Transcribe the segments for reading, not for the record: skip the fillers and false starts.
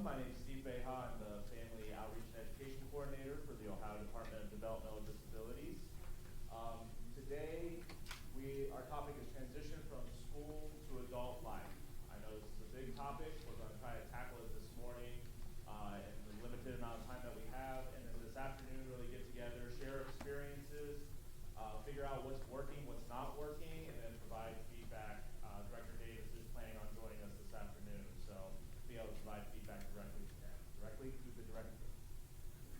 My name is Steve Beha. I'm the Family Outreach and Education Coordinator for the Ohio Department of Developmental Disabilities. Today, our topic is transition from school to adult life. I know this is a big topic. We're going to try to tackle it this morning in the limited amount of time that we have. And then this afternoon, really get together, share experiences, figure out what's working, what's not working, and then provide feedback. Director Davis is planning on joining us this afternoon, so be able to provide feedback directly to the director.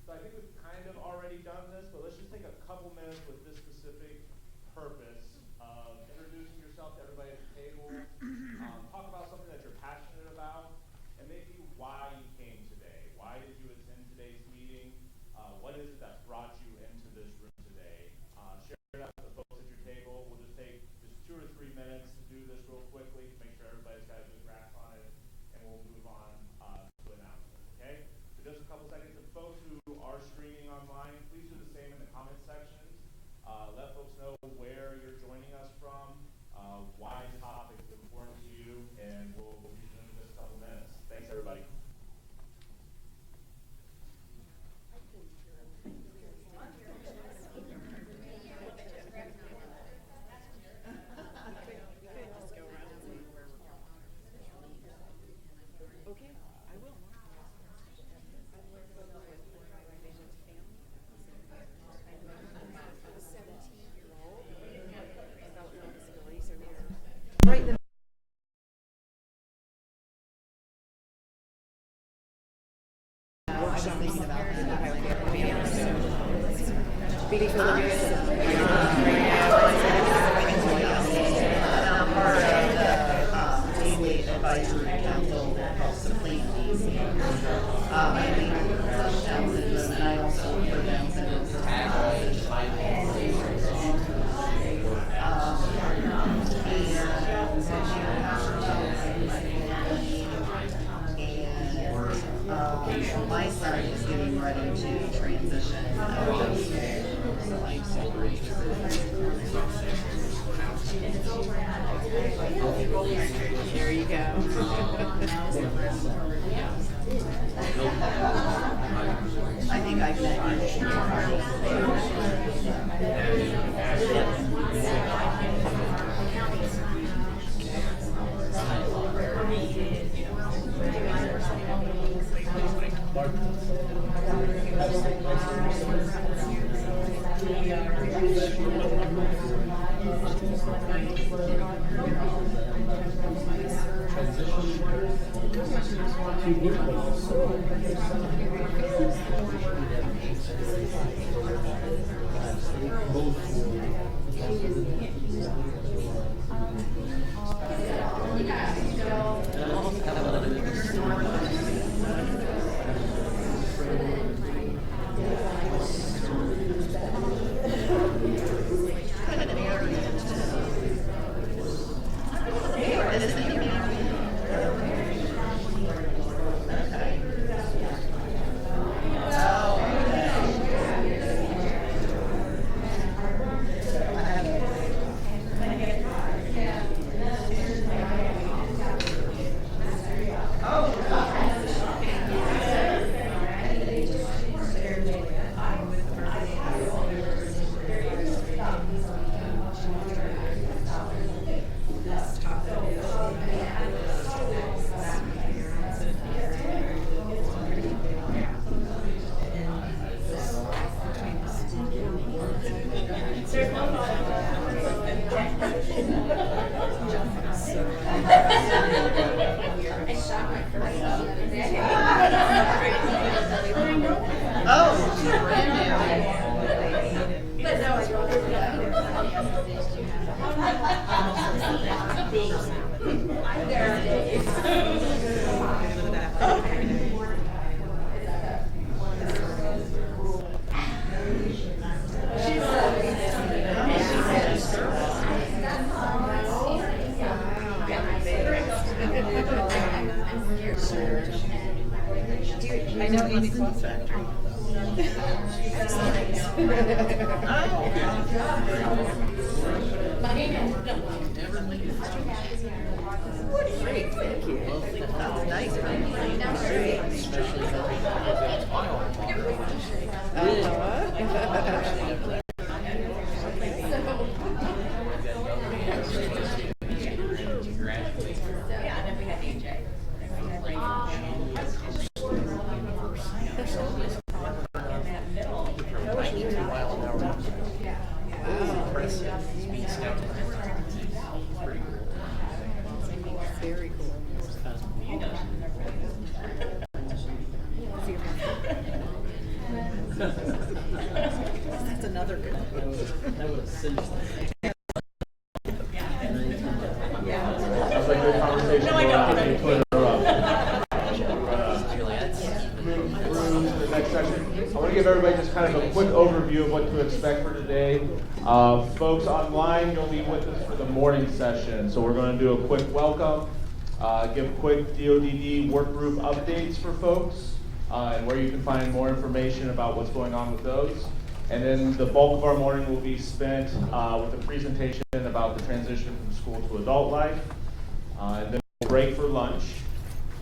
So I think we've kind of already done this, but let's just take a couple minutes with this specific purpose of introducing yourself to everybody at the table, talk about something that you're passionate about, and maybe why you came today. Why did you attend today's meeting? What is it that brought you into this room today? Share it out with the folks at your table. We'll just take 2 or 3 minutes to do this real quickly to make sure everybody's got a good grasp on it, and we'll move on to announcements, okay? So just a couple seconds. To folks who are streaming online, please do the same in the comment sections. Let folks know where you're joining us from, why the topic is important to you, and we'll resume in just a couple minutes. Thanks, everybody. Thinking about I'm part of the daily advisory council that helps to plan these. I meet with Down syndrome, and I also work for Down syndrome for my son is getting ready to transition out of school, so I'm super interested. Here you go. I think I've met you. I know Amy Cloth Factory. Great, thank you. That's nice. Sounds like good conversation. No, I don't. We're move through to the next section. I want to give everybody just kind of a quick overview of what to expect for today. Folks online, you'll be with us for the morning session. So we're going to do a quick welcome, give quick DODD work group updates for folks, and where you can find more information about what's going on with those. And then the bulk of our morning will be spent with a presentation about the transition from school to adult life. And then we'll break for lunch.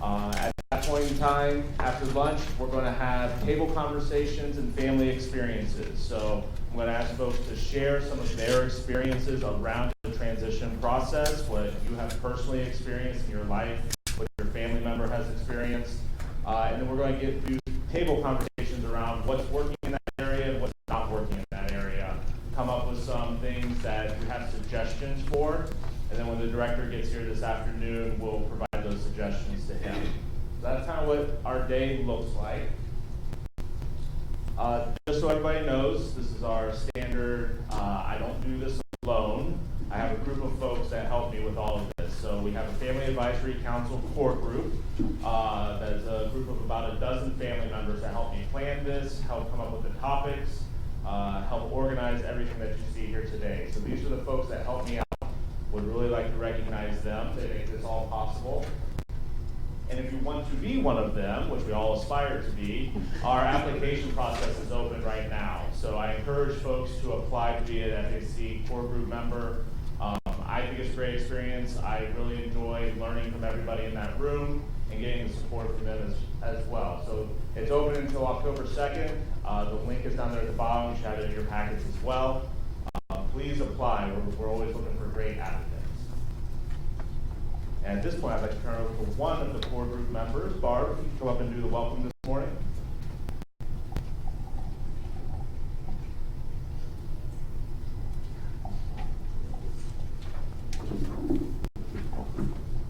At that point in time, after lunch, we're going to have table conversations and family experiences. So I'm going to ask folks to share some of their experiences around the transition process, what you have personally experienced in your life, what your family member has experienced. And then we're going to do table conversations around what's working in that area and what's not working in that area. Come up with some things that you have suggestions for. And then when the director gets here this afternoon, we'll provide those suggestions to him. So that's kind of what our day looks like. Just so everybody knows, this is our standard, I don't do this alone. I have a group of folks that help me with all of this. So we have a Family Advisory Council core group. That is a group of about a dozen family members that help me plan this, help come up with the topics, help organize everything that you see here today. So these are the folks that help me out. Would really like to recognize them. They make this all possible. And if you want to be one of them, which we all aspire to be, our application process is open right now. So I encourage folks to apply to be an FAC core group member. I think it's a great experience. I really enjoy learning from everybody in that room and getting the support from them as well. So it's open until October 2nd. The link is down there at the bottom. You should have it in your packets as well. Please apply. We're always looking for great applicants. And at this point, I'd like to turn it over to one of the core group members. Barb, you can come up and do the welcome this morning.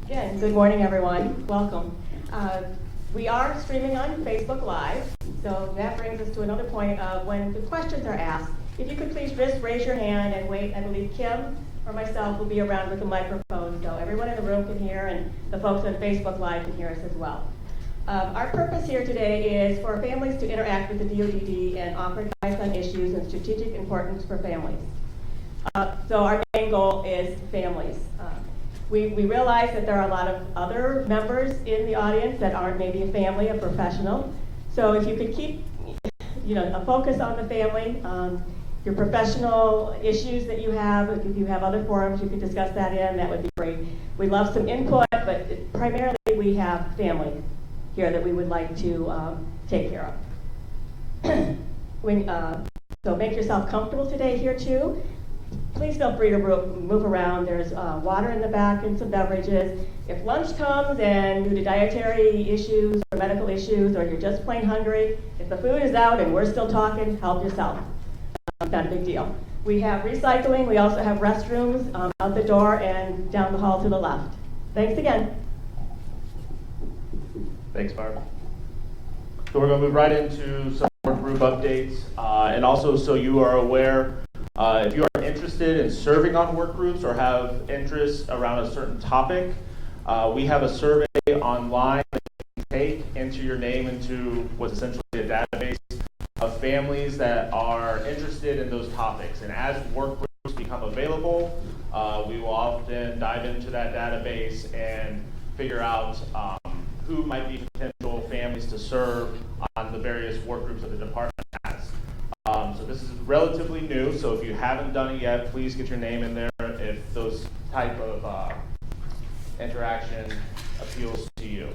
Again, good morning, everyone. Welcome. We are streaming on Facebook Live, so that brings us to another point of when the questions are asked. If you could please just raise your hand and wait. I believe Kim or myself will be around with the microphone so everyone in the room can hear and the folks on Facebook Live can hear us as well. Our purpose here today is for families to interact with the DODD and offer advice on issues of strategic importance for families. So our main goal is families. We realize that there are a lot of other members in the audience that aren't maybe a family, a professional. So if you could keep a focus on the family, your professional issues that you have, if you have other forums, you could discuss that in, that would be great. We love some input, but primarily we have family here that we would like to take care of. So make yourself comfortable today here too. Please feel free to move around. There's water in the back and some beverages. If lunch comes and due to dietary issues or medical issues, or you're just plain hungry, if the food is out and we're still talking, help yourself. Not a big deal. We have recycling. We also have restrooms out the door and down the hall to the left. Thanks again. Thanks, Barb. So we're going to move right into some more group updates. And also, so you are aware, if you are interested in serving on work groups or have interest around a certain topic, we have a survey online that you can take, enter your name into what's essentially a database of families that are interested in those topics. And as work groups become available, we will often dive into that database and figure out who might be potential families to serve on the various work groups that the department has. So this is relatively new, so if you haven't done it yet, please get your name in there if those type of interaction appeals to you.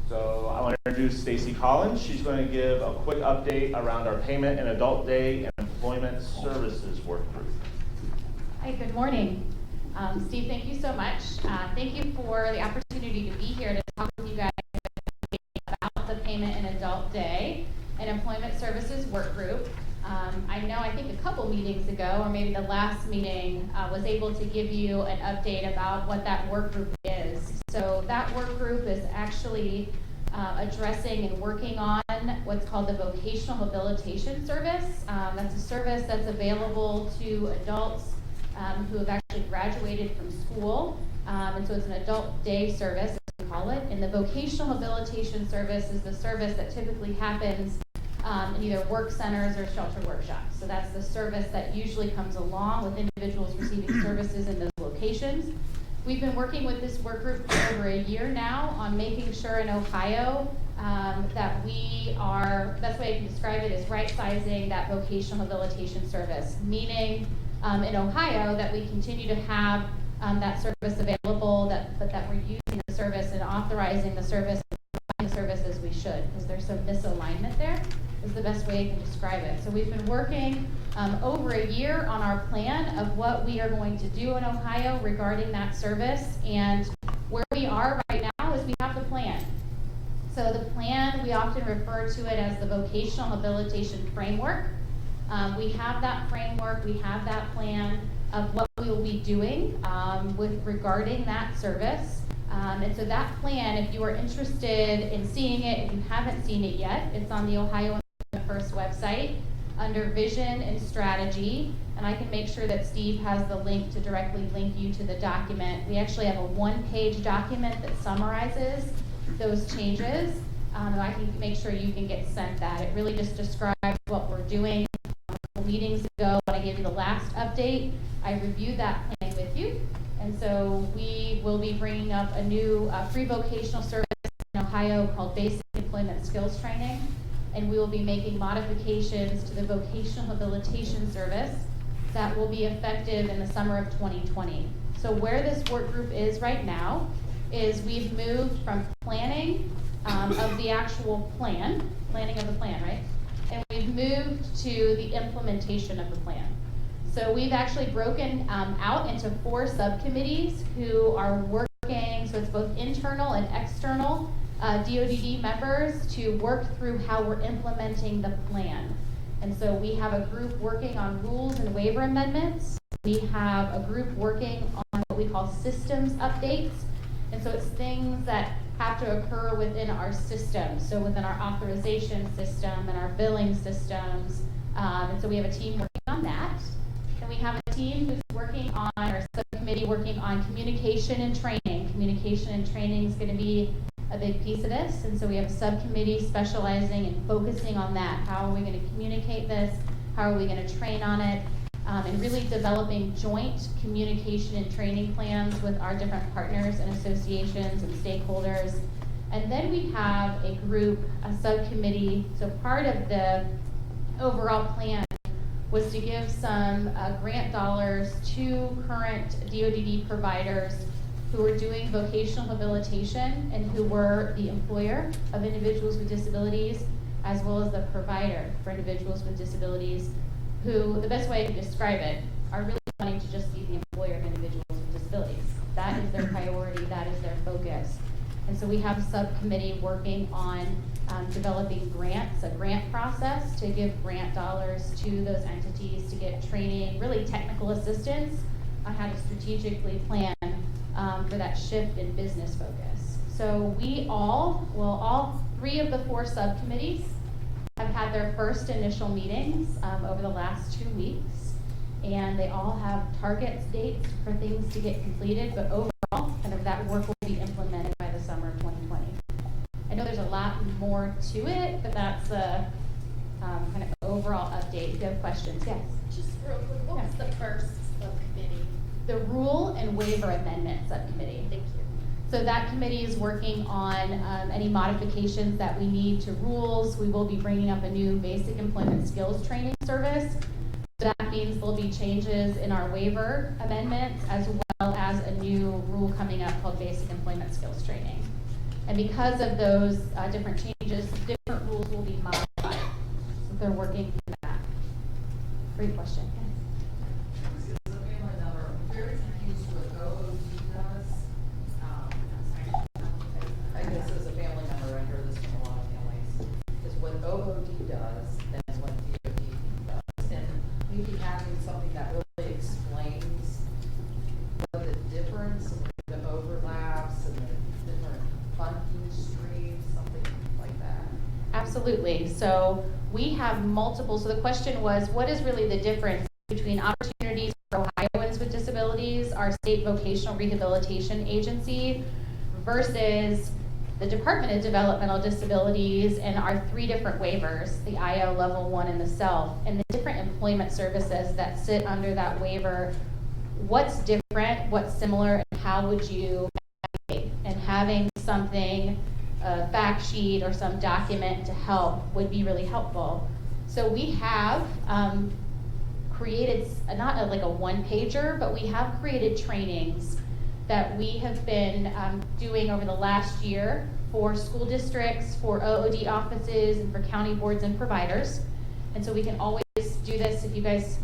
So I want to introduce Stacy Collins. She's going to give a quick update around our Payment and Adult Day and Employment Services work group. Hi, good morning. Steve, thank you so much. Thank you for the opportunity to be here to talk with you guys about the Payment and Adult Day and Employment Services work group. I think a couple meetings ago, or maybe the last meeting, was able to give you an update about what that work group is. So that work group is actually addressing and working on what's called the Vocational Habilitation Service. That's a service that's available to adults who have actually graduated from school. And so it's an adult day service, as we call it. And the Vocational Habilitation Service is the service that typically happens in either work centers or shelter workshops. So that's the service that usually comes along with individuals receiving services in those locations. We've been working with this work group for over a year now on making sure in Ohio that we are, the best way I can describe it is right-sizing that vocational habilitation service, meaning in Ohio that we continue to have that service available, but that we're using the service and authorizing the service and the service as we should, because there's some misalignment there, is the best way I can describe it. So we've been working over a year on our plan of what we are going to do in Ohio regarding that service, and where we are right now is we have the plan. So the plan, we often refer to it as the Vocational Habilitation Framework. We have that framework, we have that plan of what we will be doing regarding that service. And so that plan, if you are interested in seeing it, if you haven't seen it yet, it's on the Ohio First website under Vision and Strategy, and I can make sure that Steve has the link to directly link you to the document. We actually have a one-page document that summarizes those changes, and I can make sure you can get sent that. It really just describes what we're doing. Meetings ago, when I gave you the last update, I reviewed that plan with you, and so we will be bringing up a new free vocational service in Ohio called Basic Employment Skills Training, and we will be making modifications to the Vocational Habilitation Service that will be effective in the summer of 2020. So where this work group is right now is we've moved from planning of the actual planning of the plan, right? And we've moved to the implementation of the plan. So we've actually broken out into 4 subcommittees who are working, so it's both internal and external DODD members to work through how we're implementing the plan. And so we have a group working on rules and waiver amendments. We have a group working on what we call systems updates. And so it's things that have to occur within our system, so within our authorization system and our billing systems. And so we have a team working on that. And we have a team who's working on, or subcommittee working on communication and training. Communication and training is going to be a big piece of this. And so we have a subcommittee specializing and focusing on that. How are we going to communicate this? How are we going to train on it? And really developing joint communication and training plans with our different partners and associations and stakeholders. And then we have a group, a subcommittee. So part of the overall plan was to give some grant dollars to current DODD providers who were doing vocational habilitation and who were the employer of individuals with disabilities, as well as the provider for individuals with disabilities, who, the best way I can describe it, are really wanting to just be the employer of individuals with disabilities. That is their priority, that is their focus. And so we have a subcommittee working on developing grants, a grant process to give grant dollars to those entities to get training, really technical assistance on how to strategically plan for that shift in business focus. So we all 3 of the 4 subcommittees have had their first initial meetings over the last 2 weeks, and they all have targets, dates for things to get completed, but overall, kind of that work will be implemented by the summer of 2020. I know there's a lot more to it, but that's the kind of overall update. If you have questions, yes? Just real quick, what was the first subcommittee? The Rule and Waiver Amendment Subcommittee. Thank you. So that committee is working on any modifications that we need to rules. We will be bringing up a new basic employment skills training service. So that means there'll be changes in our waiver amendments, as well as a new rule coming up called basic employment skills training. And because of those different changes, different rules will be modified. So they're working through that. Great question. I guess as a family member, I hear this from a lot of families, is what OOD does than what DOD does. And maybe having something that really explains what the difference, the overlaps, and the different funding streams, something absolutely. So we have multiple, so the question was, what is really the difference between Opportunities for Ohioans with Disabilities, our state vocational rehabilitation agency, versus the Department of Developmental Disabilities and our 3 different waivers, the IO Level 1 and the SELF, and the different employment services that sit under that waiver. What's different, what's similar, and how would you navigate? And having something, a fact sheet or some document to help would be really helpful. So we have created, not like a one-pager, but we have created trainings that we have been doing over the last year for school districts, for OOD offices, and for county boards and providers. And so we can always do this. If you guys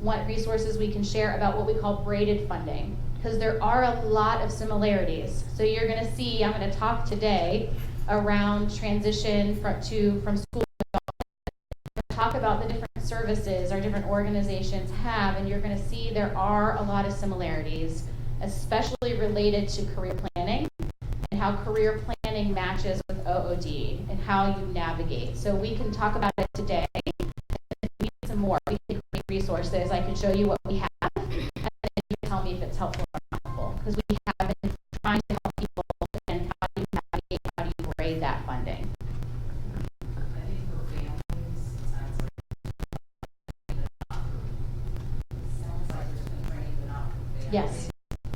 want resources, we can share about what we call braided funding, because there are a lot of similarities. So you're going to see, I'm going to talk today around transition from school to adult. Talk about the different services our different organizations have, and you're going to see there are a lot of similarities, especially related to career planning and how career planning matches with OOD and how you navigate. So we can talk about it today. If we need some more, we can create resources. I can show you what we have, and then you can tell me if it's helpful or not helpful, because we have been trying to help people and how do you navigate, how do you grade that funding. I think for families, sounds like there's been training, but not for families. Yes.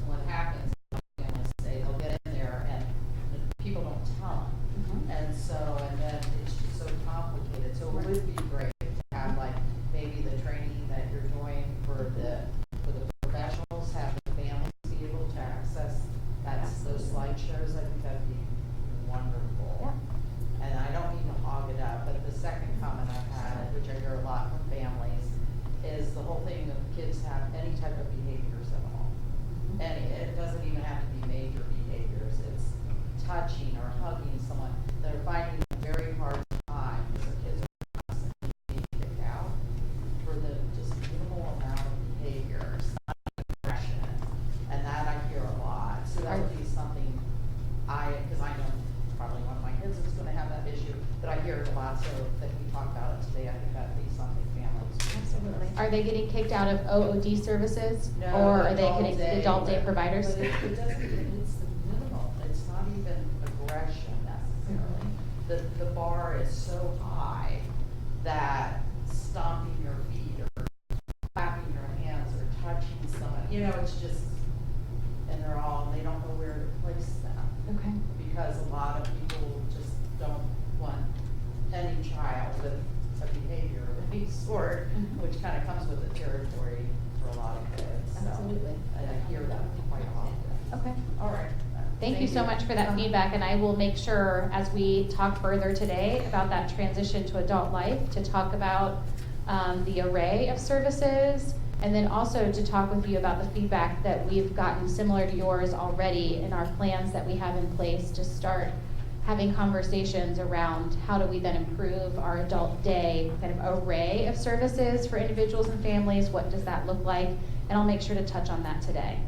What happens, families say they'll get in there and people don't tell them. And so, and then it's just so complicated. So it would be great to have like maybe the training that you're doing for the professionals, have the families be able to access those slideshows. I think that'd be wonderful. Yeah. And I don't mean to hog it up, but the second comment I've had, which I hear a lot from families, is the whole thing of kids have any type of behaviors at all. It doesn't even have to be major behaviors. It's touching or hugging someone. They're finding a very hard time because the kids are constantly being kicked out for the just minimal amount of behaviors, not aggression. And that I hear a lot. So that would be something because I know probably one of my kids is going to have that issue, but I hear it a lot. So that we talk about it today, I think that'd be something families would Absolutely. consider. Are they getting kicked out of OOD services? No, or are they adult getting day, adult day providers? But it doesn't even, it's the minimal. It's not even aggression necessarily. The bar is so high that stomping your feet or clapping your hands or touching someone, it's just, and they don't know where to place them. Okay. Because a lot of people just don't want any child with a behavior of any sort, which kind of comes with the territory for a lot of kids. So, Absolutely. and I hear that quite often. Okay. All right. Thank you so much for that feedback, and I will make sure as we talk further today about that transition to adult life to talk about the array of services, and then also to talk with you about the feedback that we've gotten similar to yours already in our plans that we have in place to start having conversations around how do we then improve our adult day kind of array of services for individuals and families. What does that look like? And I'll make sure to touch on that today,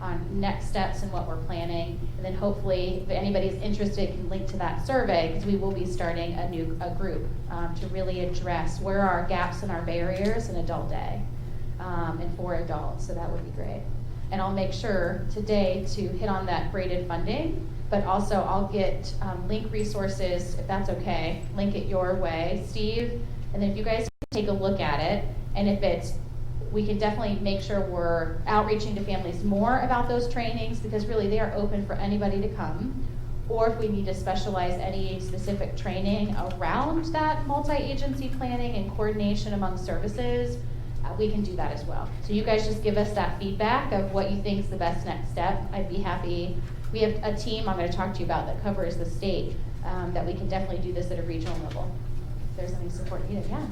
on next steps and what we're planning. And then hopefully, if anybody's interested, can link to that survey, because we will be starting a group to really address where are our gaps and our barriers in adult day and for adults. So that would be great. And I'll make sure today to hit on that braided funding, but also I'll get link resources, if that's okay, link it your way, Steve, and then if you guys take a look at it, and if it's, we can definitely make sure we're outreaching to families more about those trainings, because really they are open for anybody to come, or if we need to specialize any specific training around that multi-agency planning and coordination among services, we can do that as well. So you guys just give us that feedback of what you think is the best next step. I'd be happy. We have a team I'm going to talk to you about that covers the state, that we can definitely do this at a regional level. If there's any support needed, yeah.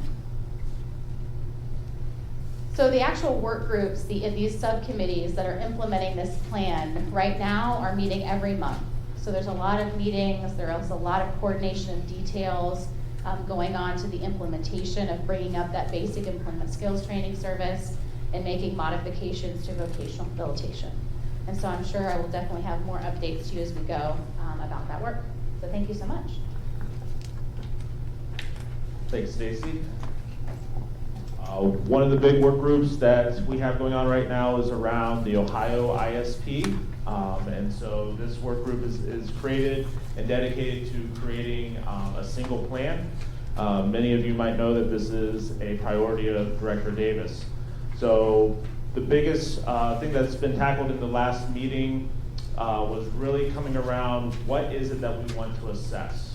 So the actual work groups, these subcommittees that are implementing this plan right now are meeting every month. So there's a lot of meetings, there's a lot of coordination of details going on to the implementation of bringing up that basic employment skills training service and making modifications to vocational habilitation. And so I'm sure I will definitely have more updates to you as we go about that work. So thank you so much. Thanks, Stacy. One of the big work groups that we have going on right now is around the Ohio ISP. And so this work group is created and dedicated to creating a single plan. Many of you might know that this is a priority of Director Davis. So the biggest thing that's been tackled in the last meeting was really coming around what is it that we want to assess?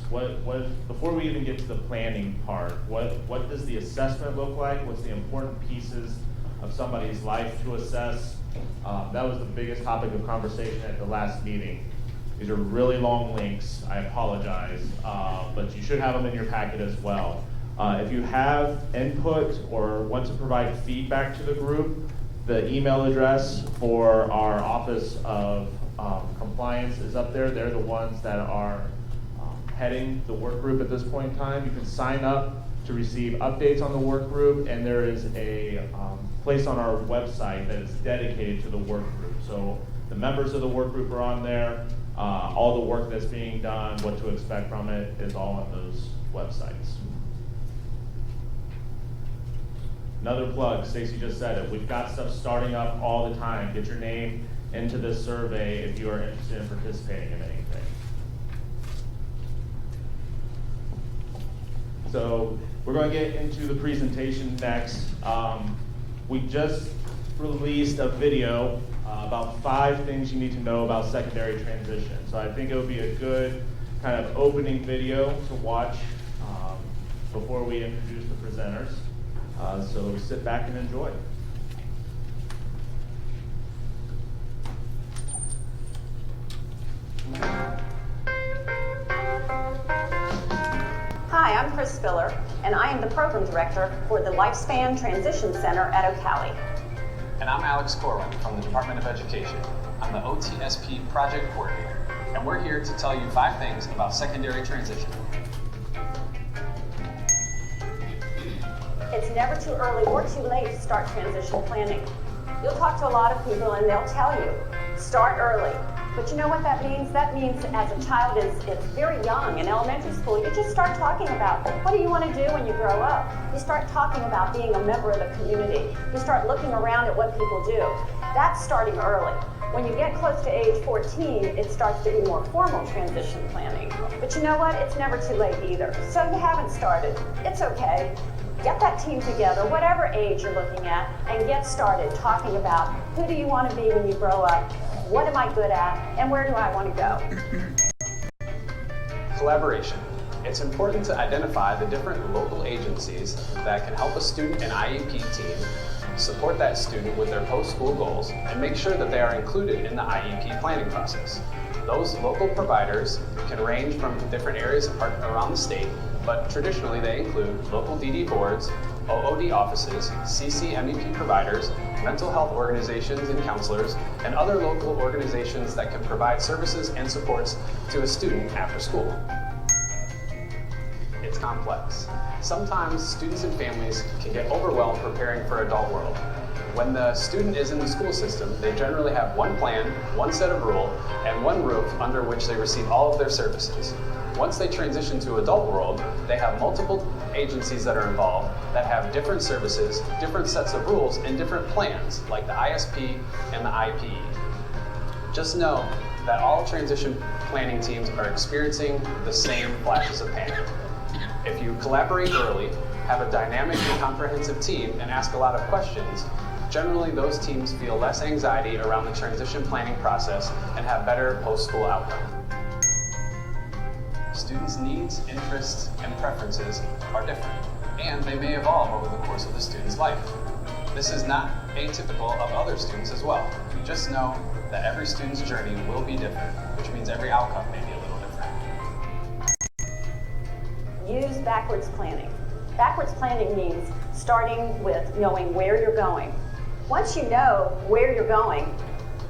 Before we even get to the planning part, what does the assessment look like? What's the important pieces of somebody's life to assess? That was the biggest topic of conversation at the last meeting. These are really long links, I apologize, but you should have them in your packet as well. If you have input or want to provide feedback to the group, the email address for our Office of Compliance is up there. They're the ones that are heading the work group at this point in time. You can sign up to receive updates on the work group, and there is a place on our website that is dedicated to the work group. So the members of the work group are on there. All the work that's being done, what to expect from it, is all on those websites. Another plug, Stacy just said it, we've got stuff starting up all the time. Get your name into this survey if you are interested in participating in anything. So we're going to get into the presentation next. We just released a video about 5 things you need to know about secondary transition. So I think it would be a good kind of opening video to watch before we introduce the presenters. So sit back and enjoy. Hi, I'm Chris Spiller, and I am the Program Director for the Lifespan Transition Center at Ocala. And I'm Alex Corwin from the Department of Education. I'm the OTSP Project Coordinator, and we're here to tell you 5 things about secondary transition. It's never too early or too late to start transition planning. You'll talk to a lot of people and they'll tell you, start early. But you know what that means? That means as a child is very young in elementary school, you just start talking about what do you want to do when you grow up. You start talking about being a member of the community. You start looking around at what people do. That's starting early. When you get close to age 14, it starts to be more formal transition planning. But you know what? It's never too late either. So you haven't started. It's okay. Get that team together, whatever age you're looking at, and get started talking about who do you want to be when you grow up, what am I good at, and where do I want to go? Collaboration. It's important to identify the different local agencies that can help a student and IEP team support that student with their post-school goals and make sure that they are included in the IEP planning process. Those local providers can range from different areas around the state, but traditionally they include local DD boards, OOD offices, CCMEP providers, mental health organizations and counselors, and other local organizations that can provide services and supports to a student after school. It's complex. Sometimes students and families can get overwhelmed preparing for adult world. When the student is in the school system, they generally have one plan, one set of rules, and one roof under which they receive all of their services. Once they transition to adult world, they have multiple agencies that are involved that have different services, different sets of rules, and different plans, like the ISP and the IPE. Just know that all transition planning teams are experiencing the same flashes of panic. If you collaborate early, have a dynamic and comprehensive team, and ask a lot of questions, generally those teams feel less anxiety around the transition planning process and have better post-school outcomes. Students' needs, interests, and preferences are different, and they may evolve over the course of the student's life. This is not atypical of other students as well. Just know that every student's journey will be different, which means every outcome may be a little different. Use backwards planning. Backwards planning means starting with knowing where you're going. Once you know where you're going,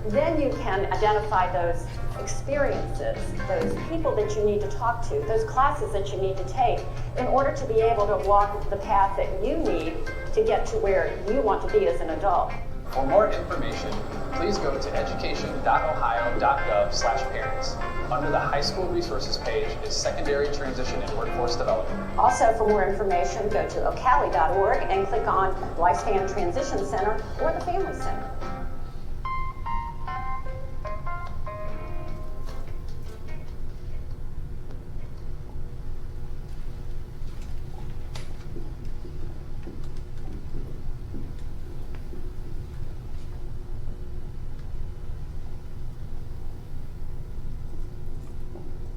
then you can identify those experiences, those people that you need to talk to, those classes that you need to take in order to be able to walk the path that you need to get to where you want to be as an adult. For more information, please go to education.ohio.gov/parents. Under the High School Resources page is Secondary Transition and Workforce Development. Also, for more information, go to ocali.org and click on Lifespan Transition Center or the Family Center.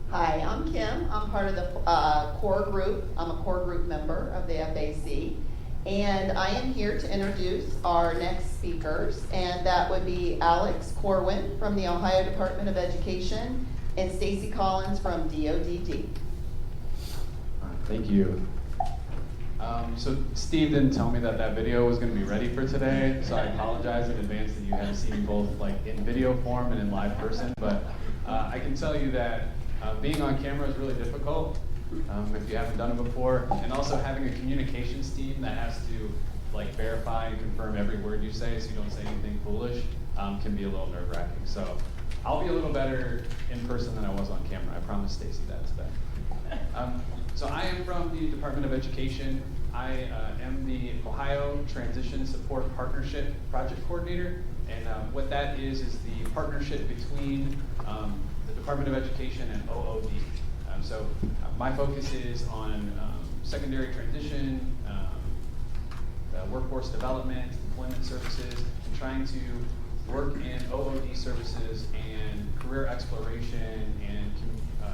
Hi, I'm Kim. I'm part of the core group. I'm a core group member of the FAC. And I am here to introduce our next speakers, and that would be Alex Corwin from the Ohio Department of Education and Stacy Collins from DODD. Thank you. So Steve didn't tell me that video was going to be ready for today, so I apologize in advance that you have seen both like in video form and in live person, but I can tell you that being on camera is really difficult if you haven't done it before, and also having a communications team that has to like verify and confirm every word you say so you don't say anything foolish can be a little nerve-wracking. So I'll be a little better in person than I was on camera. I promise Stacy that today. So I am from the Department of Education. I am the Ohio Transition Support Partnership Project Coordinator, and what that is the partnership between the Department of Education and OOD. So my focus is on secondary transition, workforce development, employment services, and trying to work in OOD services and career exploration and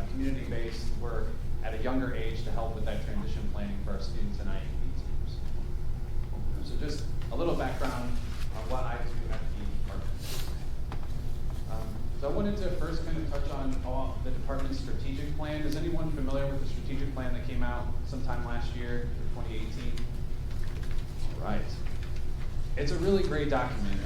community-based work at a younger age to help with that transition planning for our students and IEP teams. So just a little background on what I do at the department. So I wanted to first kind of touch on the department's strategic plan. Is anyone familiar with the strategic plan that came out sometime last year, 2018? All right. It's a really great document.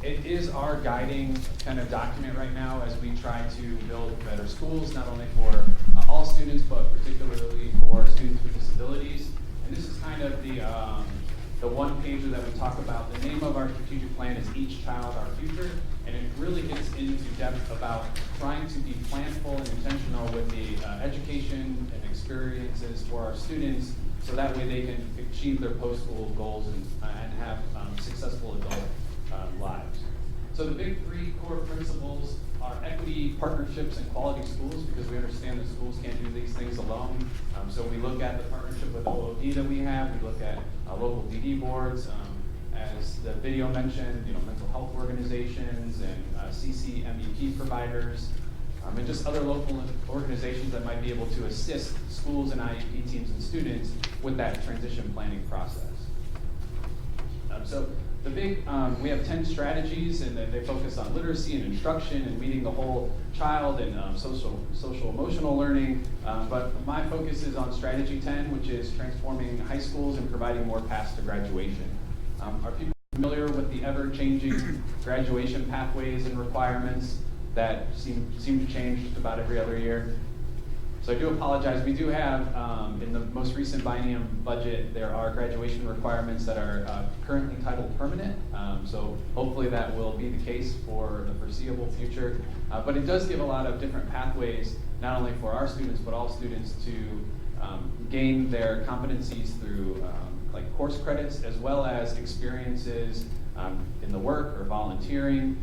It is our guiding kind of document right now as we try to build better schools, not only for all students, but particularly for students with disabilities. And this is kind of the one pager that we talk about. The name of our strategic plan is Each Child, Our Future, and it really gets into depth about trying to be planful and intentional with the education and experiences for our students, so that way they can achieve their post-school goals and have successful adult lives. So the big three core principles are equity, partnerships, and quality schools, because we understand that schools can't do these things alone. So we look at the partnership with OOD that we have. We look at local DD boards, as the video mentioned, mental health organizations and CCMEP providers, and just other local organizations that might be able to assist schools and IEP teams and students with that transition planning process. So the big, we have 10 strategies, and they focus on literacy and instruction and meeting the whole child and social emotional learning. But my focus is on strategy 10, which is transforming high schools and providing more paths to graduation. Are people familiar with the ever-changing graduation pathways and requirements that seem to change just about every other year? So I do apologize. We do have, in the most recent biennium budget, there are graduation requirements that are currently titled permanent. So hopefully that will be the case for the foreseeable future. But it does give a lot of different pathways, not only for our students, but all students to gain their competencies through like course credits, as well as experiences in the work or volunteering,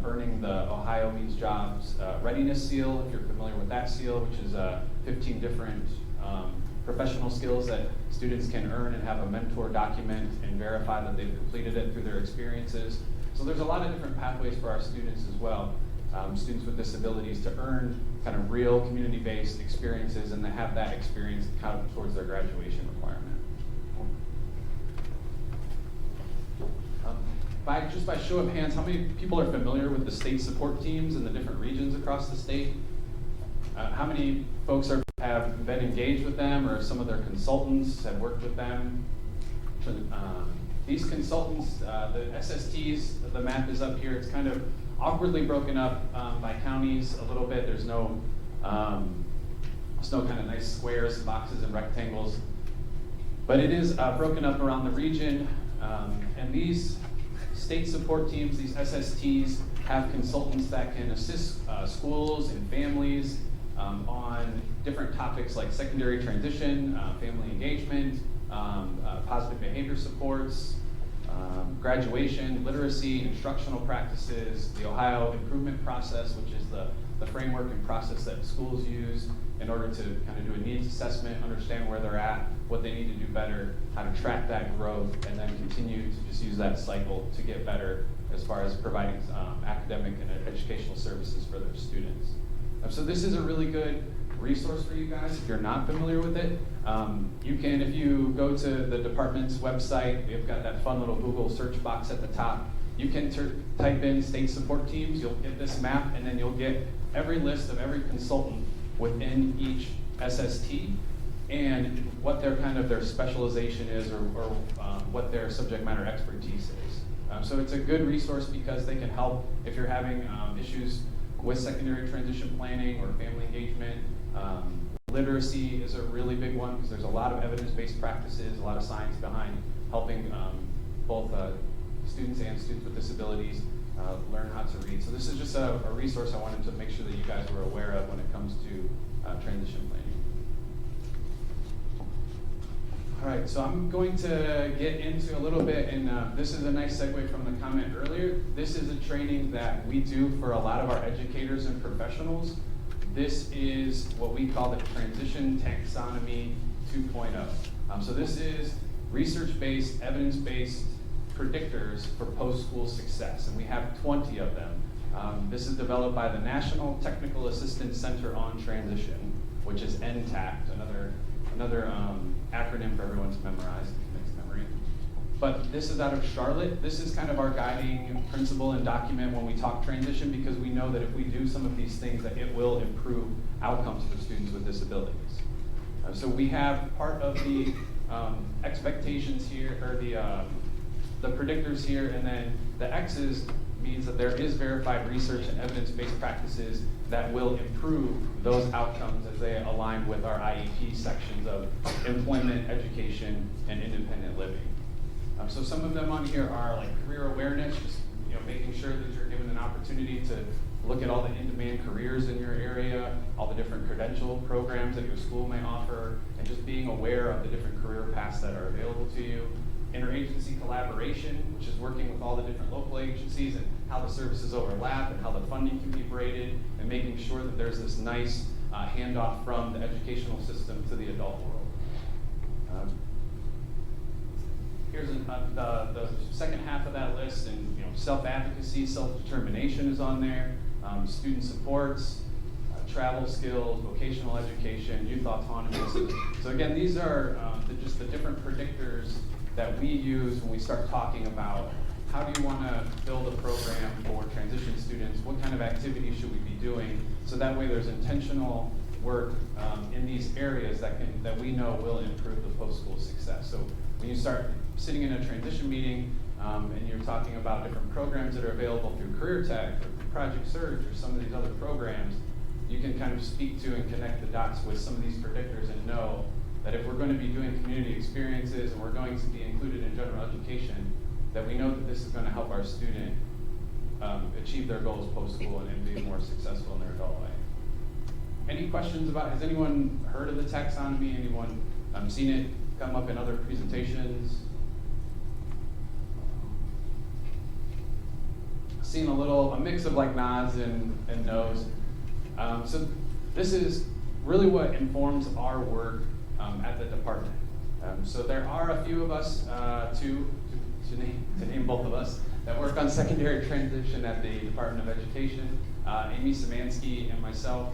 earning the Ohio Means Jobs Readiness Seal, if you're familiar with that seal, which is 15 different professional skills that students can earn and have a mentor document and verify that they've completed it through their experiences. So there's a lot of different pathways for our students as well, students with disabilities, to earn kind of real community-based experiences and to have that experience count towards their graduation requirement. Just by show of hands, how many people are familiar with the state support teams in the different regions across the state? How many folks have been engaged with them, or some of their consultants have worked with them? These consultants, the SSTs, the map is up here. It's kind of awkwardly broken up by counties a little bit. There's no kind of nice squares, boxes, and rectangles. But it is broken up around the region, and these state support teams, these SSTs, have consultants that can assist schools and families on different topics like secondary transition, family engagement, positive behavior supports, graduation, literacy, instructional practices, the Ohio improvement process, which is the framework and process that schools use in order to kind of do a needs assessment, understand where they're at, what they need to do better, how to track that growth, and then continue to just use that cycle to get better as far as providing academic and educational services for their students. So this is a really good resource for you guys if you're not familiar with it. You can, if you go to the department's website, we've got that fun little Google search box at the top. You can type in state support teams, you'll get this map, and then you'll get every list of every consultant within each SST and what their their specialization is or what their subject matter expertise is. So it's a good resource because they can help if you're having issues with secondary transition planning or family engagement. Literacy is a really big one because there's a lot of evidence-based practices, a lot of science behind helping both students and students with disabilities learn how to read. So this is just a resource I wanted to make sure that you guys were aware of when it comes to transition planning. All right, so I'm going to get into a little bit, and this is a nice segue from the comment earlier. This is a training that we do for a lot of our educators and professionals. This is what we call the Transition Taxonomy 2.0. So this is research-based, evidence-based predictors for post-school success, and we have 20 of them. This is developed by the National Technical Assistance Center on Transition, which is NTACT, another acronym for everyone to memorize, next memory. But this is out of Charlotte. This is kind of our guiding principle and document when we talk transition, because we know that if we do some of these things, that it will improve outcomes for students with disabilities. So we have part of the expectations here, or the predictors here, and then the X's means that there is verified research and evidence-based practices that will improve those outcomes as they align with our IEP sections of employment, education, and independent living. So some of them on here are like career awareness, just making sure that you're given an opportunity to look at all the in-demand careers in your area, all the different credential programs that your school may offer, and just being aware of the different career paths that are available to you. Interagency collaboration, which is working with all the different local agencies and how the services overlap and how the funding can be braided, and making sure that there's this nice handoff from the educational system to the adult world. Here's the second half of that list, and self-advocacy, self-determination is on there, student supports, travel skills, vocational education, youth autonomy. So again, these are just the different predictors that we use when we start talking about how do you want to build a program for transition students, what kind of activities should we be doing, so that way there's intentional work in these areas that we know will improve the post-school success. So when you start sitting in a transition meeting and you're talking about different programs that are available through Career Tech or Project Surge or some of these other programs, you can kind of speak to and connect the dots with some of these predictors and know that if we're going to be doing community experiences and we're going to be included in general education, that we know that this is going to help our student achieve their goals post-school and be more successful in their adult life. Any questions about, has anyone heard of the taxonomy? Anyone seen it come up in other presentations? Seen a mix of like nods and no's. So this is really what informs our work at the department. So there are a few of us, to name both of us, that work on secondary transition at the Department of Education, Amy Szymanski and myself.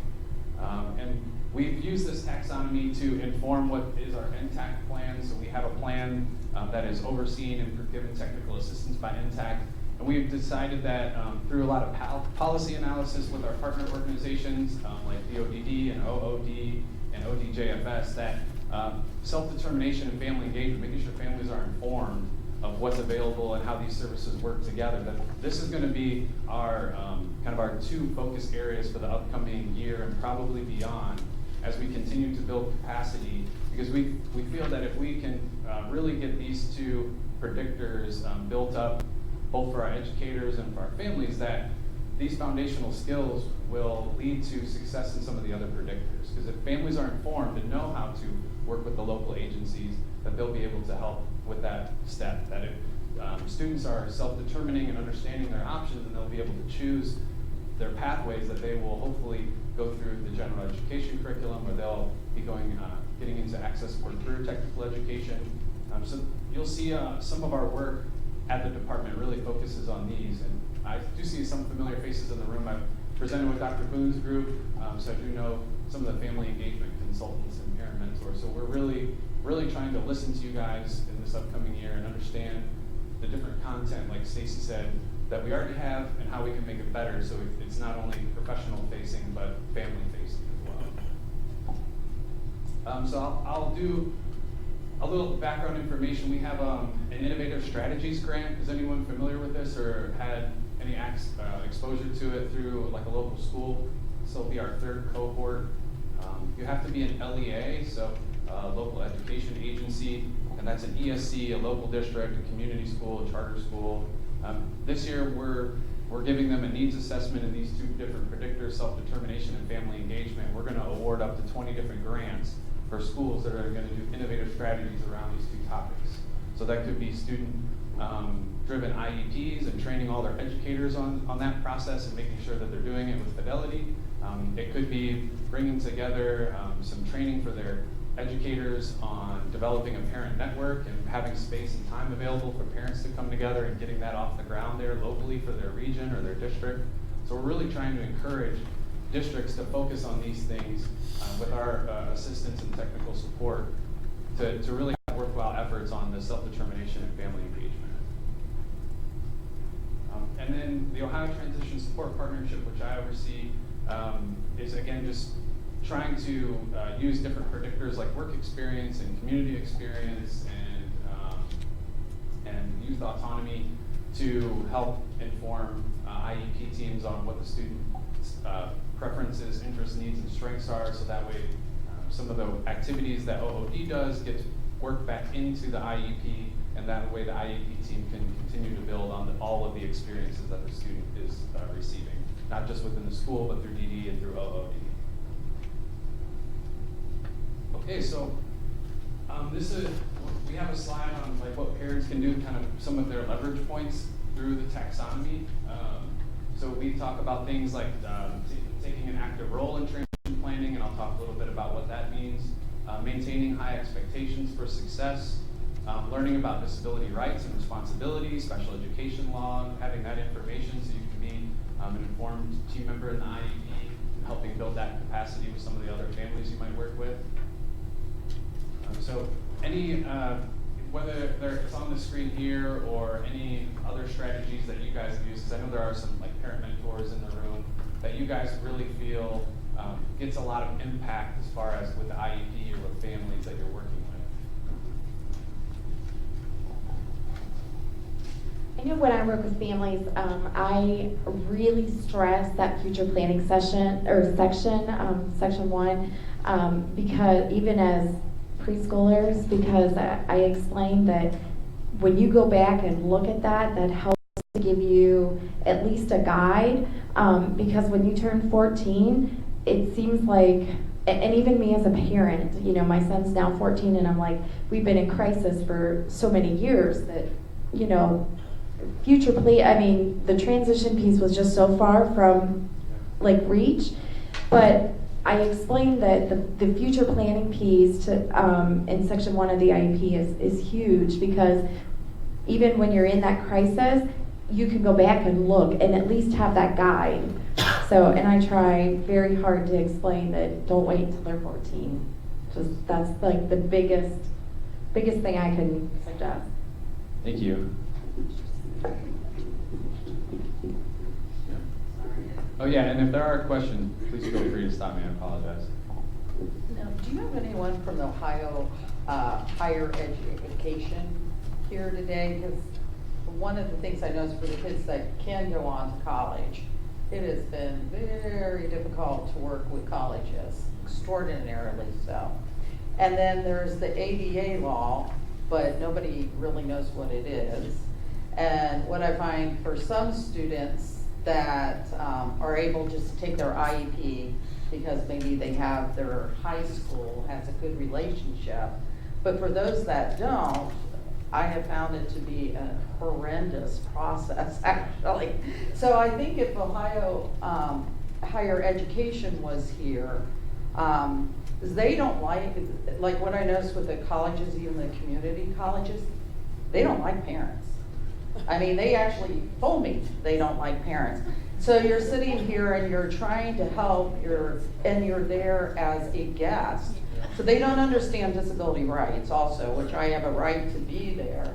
And we've used this taxonomy to inform what is our NTACT plan. So we have a plan that is overseen and given technical assistance by NTACT. And we've decided that through a lot of policy analysis with our partner organizations like DODD and OOD and ODJFS, that self-determination and family engagement, making sure families are informed of what's available and how these services work together, that this is going to be our kind of our two focus areas for the upcoming year and probably beyond as we continue to build capacity, because we feel that if we can really get these two predictors built up both for our educators and for our families, that these foundational skills will lead to success in some of the other predictors. Because if families are informed and know how to work with the local agencies, that they'll be able to help with that step. That if students are self-determining and understanding their options, and they'll be able to choose their pathways, that they will hopefully go through the general education curriculum, or they'll be getting into access for career technical education. So you'll see some of our work at the department really focuses on these. And I do see some familiar faces in the room. I've presented with Dr. Boone's group, so I do know some of the family engagement consultants and parent mentors. So we're really trying to listen to you guys in this upcoming year and understand the different content, like Stacy said, that we already have and how we can make it better, so it's not only professional facing but family facing as well. So I'll do a little background information. We have an Innovative Strategies grant. Is anyone familiar with this or had any exposure to it through like a local school? This will be our third cohort. You have to be an LEA, so local education agency, and that's an ESC, a local district, a community school, a charter school. This year we're giving them a needs assessment in these two different predictors, self-determination and family engagement. We're going to award up to 20 different grants for schools that are going to do innovative strategies around these two topics. So that could be student driven IEPs and training all their educators on that process and making sure that they're doing it with fidelity. It could be bringing together some training for their educators on developing a parent network and having space and time available for parents to come together and getting that off the ground there locally for their region or their district. So we're really trying to encourage districts to focus on these things with our assistance and technical support to really have worthwhile efforts on the self-determination and family engagement. And then the Ohio Transition Support Partnership, which I oversee, is again just trying to use different predictors like work experience and community experience and youth autonomy to help inform IEP teams on what the student's preferences, interests, needs, and strengths are, so that way some of the activities that OOD does get worked back into the IEP, and that way the IEP team can continue to build on all of the experiences that the student is receiving, not just within the school, but through DD and through OOD. Okay, so we have a slide on like what parents can do, kind of some of their leverage points through the taxonomy. So we talk about things like taking an active role in transition planning, and I'll talk a little bit about what that means. Maintaining high expectations for success, learning about disability rights and responsibilities, special education law, having that information so you can be an informed team member in the IEP, and helping build that capacity with some of the other families you might work with. So any, whether it's on the screen here or any other strategies that you guys use, because I know there are some like parent mentors in the room that you guys really feel gets a lot of impact as far as with the IEP or with families that you're working with. I know when I work with families, I really stress that future planning section, section 1, because even as preschoolers, because I explained that when you go back and look at that, that helps to give you at least a guide, because when you turn 14, it seems like, and even me as a parent, you know, my son's now 14 and I'm like, we've been in crisis for so many years that, you know, the transition piece was just so far from like reach, but I explained that the future planning piece to, in section 1 of the IEP is huge, because even when you're in that crisis, you can go back and look and at least have that guide. So, and I try very hard to explain that don't wait until they're 14. Just that's like the biggest thing I can suggest. Thank you. Oh yeah, and if there are questions, please feel free to stop me. I apologize. Now, do you have anyone from the Ohio higher education here today? Because one of the things I noticed for the kids that can go on to college, it has been very difficult to work with colleges, extraordinarily so. And then there's the ADA law, but nobody really knows what it is. And what I find for some students that are able just to take their IEP because maybe they have their high school has a good relationship, but for those that don't, I have found it to be a horrendous process, actually. So I think if Ohio Higher Education was here, they don't like what I noticed with the colleges, even the community colleges, they don't like parents. I mean, they actually told me they don't like parents. So you're sitting here and you're trying to help, and you're there as a guest. So they don't understand disability rights also, which I have a right to be there.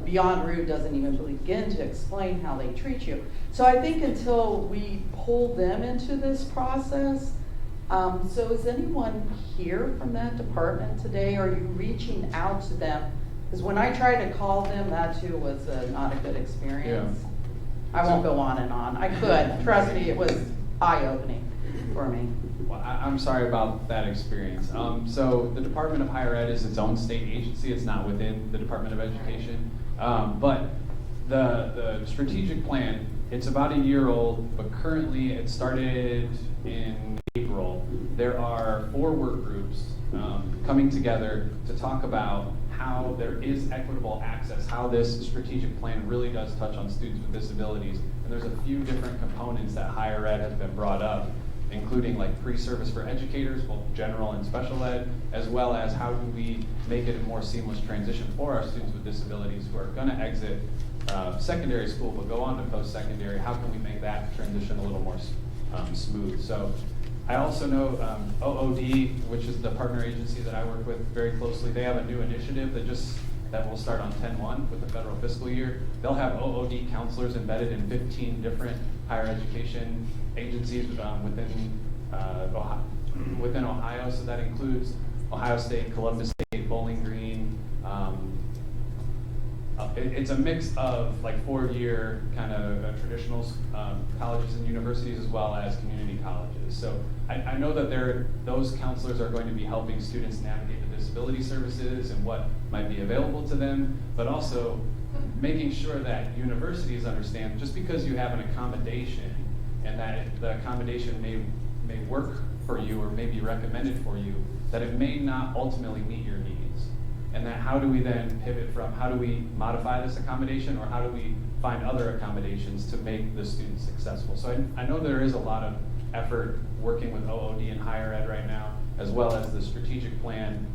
Beyond Rude doesn't even begin to explain how they treat you. So I think until we pull them into this process, so is anyone here from that department today? Are you reaching out to them? Because when I tried to call them, that too was not a good experience. Yeah. I won't go on and on. I could, trust me, it was eye-opening for me. Well, I'm sorry about that experience. So the Department of Higher Ed is its own state agency. It's not within the Department of Education. But the strategic plan, it's about a year old, but currently it started in April. There are 4 work groups coming together to talk about how there is equitable access, how this strategic plan really does touch on students with disabilities. And there's a few different components that higher ed has been brought up, including like pre-service for educators, both general and special ed, as well as how do we make it a more seamless transition for our students with disabilities who are going to exit secondary school but go on to post-secondary. How can we make that transition a little more smooth? So I also know OOD, which is the partner agency that I work with very closely. They have a new initiative that will start on 10/1 with the federal fiscal year. They'll have OOD counselors embedded in 15 different higher education agencies within Ohio. So that includes Ohio State, Columbus State, Bowling Green. It's a mix of like 4-year kind of traditional colleges and universities as well as community colleges. So I know that those counselors are going to be helping students navigate the disability services and what might be available to them, but also making sure that universities understand just because you have an accommodation and that the accommodation may work for you or may be recommended for you, that it may not ultimately meet your needs. And that how do we then pivot from how do we modify this accommodation or how do we find other accommodations to make the student successful. So I know there is a lot of effort working with OOD and higher ed right now, as well as the strategic plan.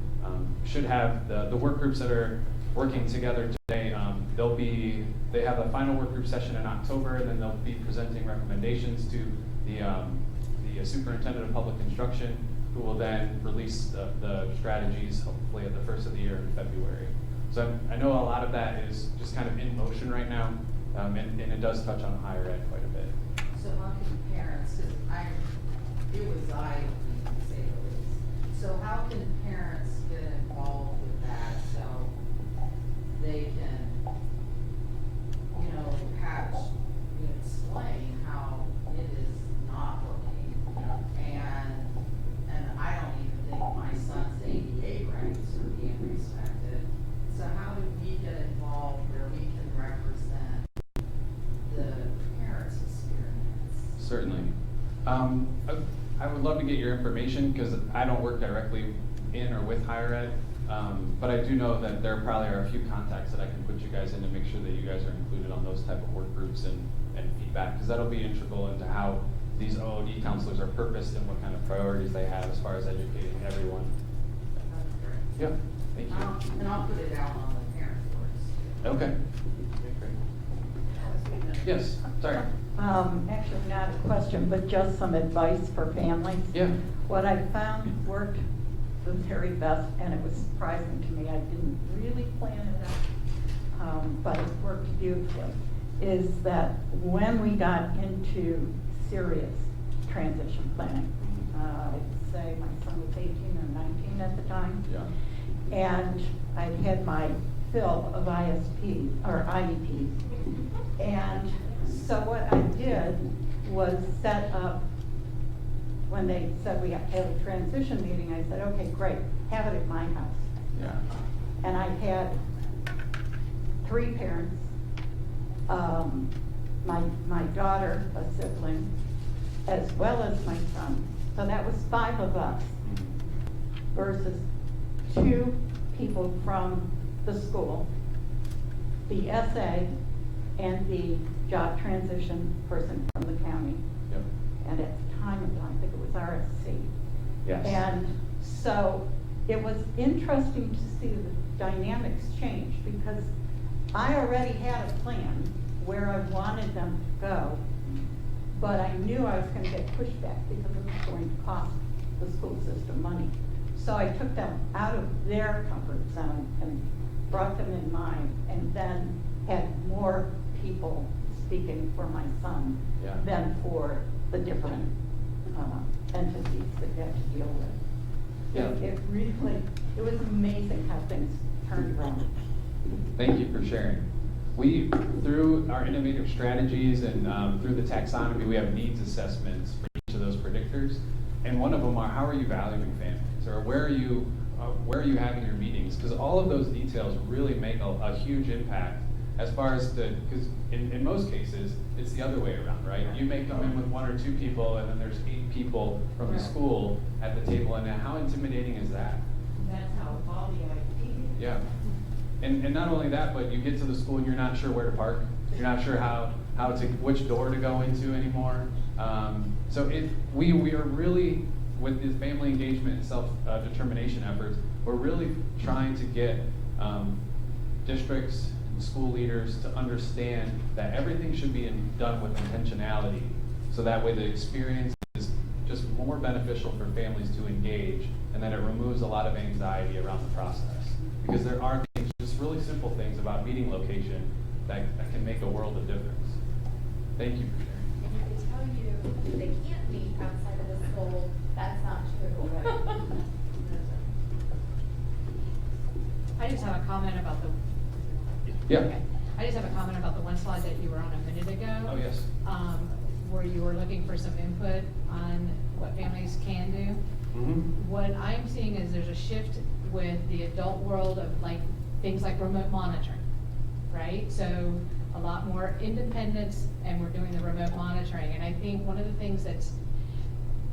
Should have the work groups that are working together today. They have a final work group session in October, and then they'll be presenting recommendations to the superintendent of public instruction, who will then release the strategies hopefully at the first of the year in February. So I know a lot of that is just kind of in motion right now, and it does touch on higher ed quite a bit. So how can parents, because it was eye-opening to say the least. So how can parents get involved with that so they can, perhaps explain how it is not working? And I don't even think my son's ADA rights are being respected. So how do we get involved where we can represent the parents' experience? Certainly. I would love to get your information because I don't work directly in or with higher ed, but I do know that there probably are a few contacts that I can put you guys in to make sure that you guys are included on those type of work groups and feedback, because that'll be integral into how these OOD counselors are purposed and what kind of priorities they have as far as educating everyone. Yeah, thank you. And I'll put it out on the parent boards. Okay. Great. Yes, sorry. Actually not a question, but just some advice for families. Yeah. What I found worked the very best, and it was surprising to me, I didn't really plan it out, but it worked beautifully, is that when we got into serious transition planning, I'd say my son was 18 or 19 at the time, Yeah. and I had my fill of ISP or IEPs, and so what I did was set up, when they said we have to have a transition meeting, I said, okay, great, have it at my house. Yeah. And I had 3 parents my daughter, a sibling, as well as my son. So that was 5 of us versus 2 people from the school, the SA, and the job transition person from the county. Yep. And at the time, I think it was RSC. Yes. And so it was interesting to see the dynamics change because I already had a plan where I wanted them to go, but I knew I was going to get pushback because it was going to cost the school system money. So I took them out of their comfort zone and brought them in mine, and then had more people speaking for my son Yeah. than for the different entities that you had to deal with. Yeah. It really, it was amazing how things turned around. Thank you for sharing. We, through our innovative strategies and through the taxonomy, we have needs assessments for each of those predictors. And one of them are, how are you valuing families? Or where are you having your meetings? Because all of those details really make a huge impact as far as because in most cases, it's the other way around, right? You may come in with 1 or 2 people, and then there's 8 people from the school at the table, and how intimidating is that? That's how all the ideas. Yeah. And not only that, but you get to the school and you're not sure where to park. You're not sure which door to go into anymore. So we are really, with the family engagement and self-determination efforts, we're really trying to get districts and school leaders to understand that everything should be done with intentionality. So that way the experience is just more beneficial for families to engage, and that it removes a lot of anxiety around the process. Because there are things, just really simple things about meeting location that can make a world of difference. Thank you for sharing. And I can tell you, they can't meet outside of the school, that's not true. I just have a comment about the. Yeah. Okay. I just have a comment about the one slide that you were on a minute ago. Oh, yes. Where you were looking for some input on what families can do. Mm-hmm. What I'm seeing is there's a shift with the adult world of things like remote monitoring, right? So a lot more independence, and we're doing the remote monitoring. And I think one of the things that's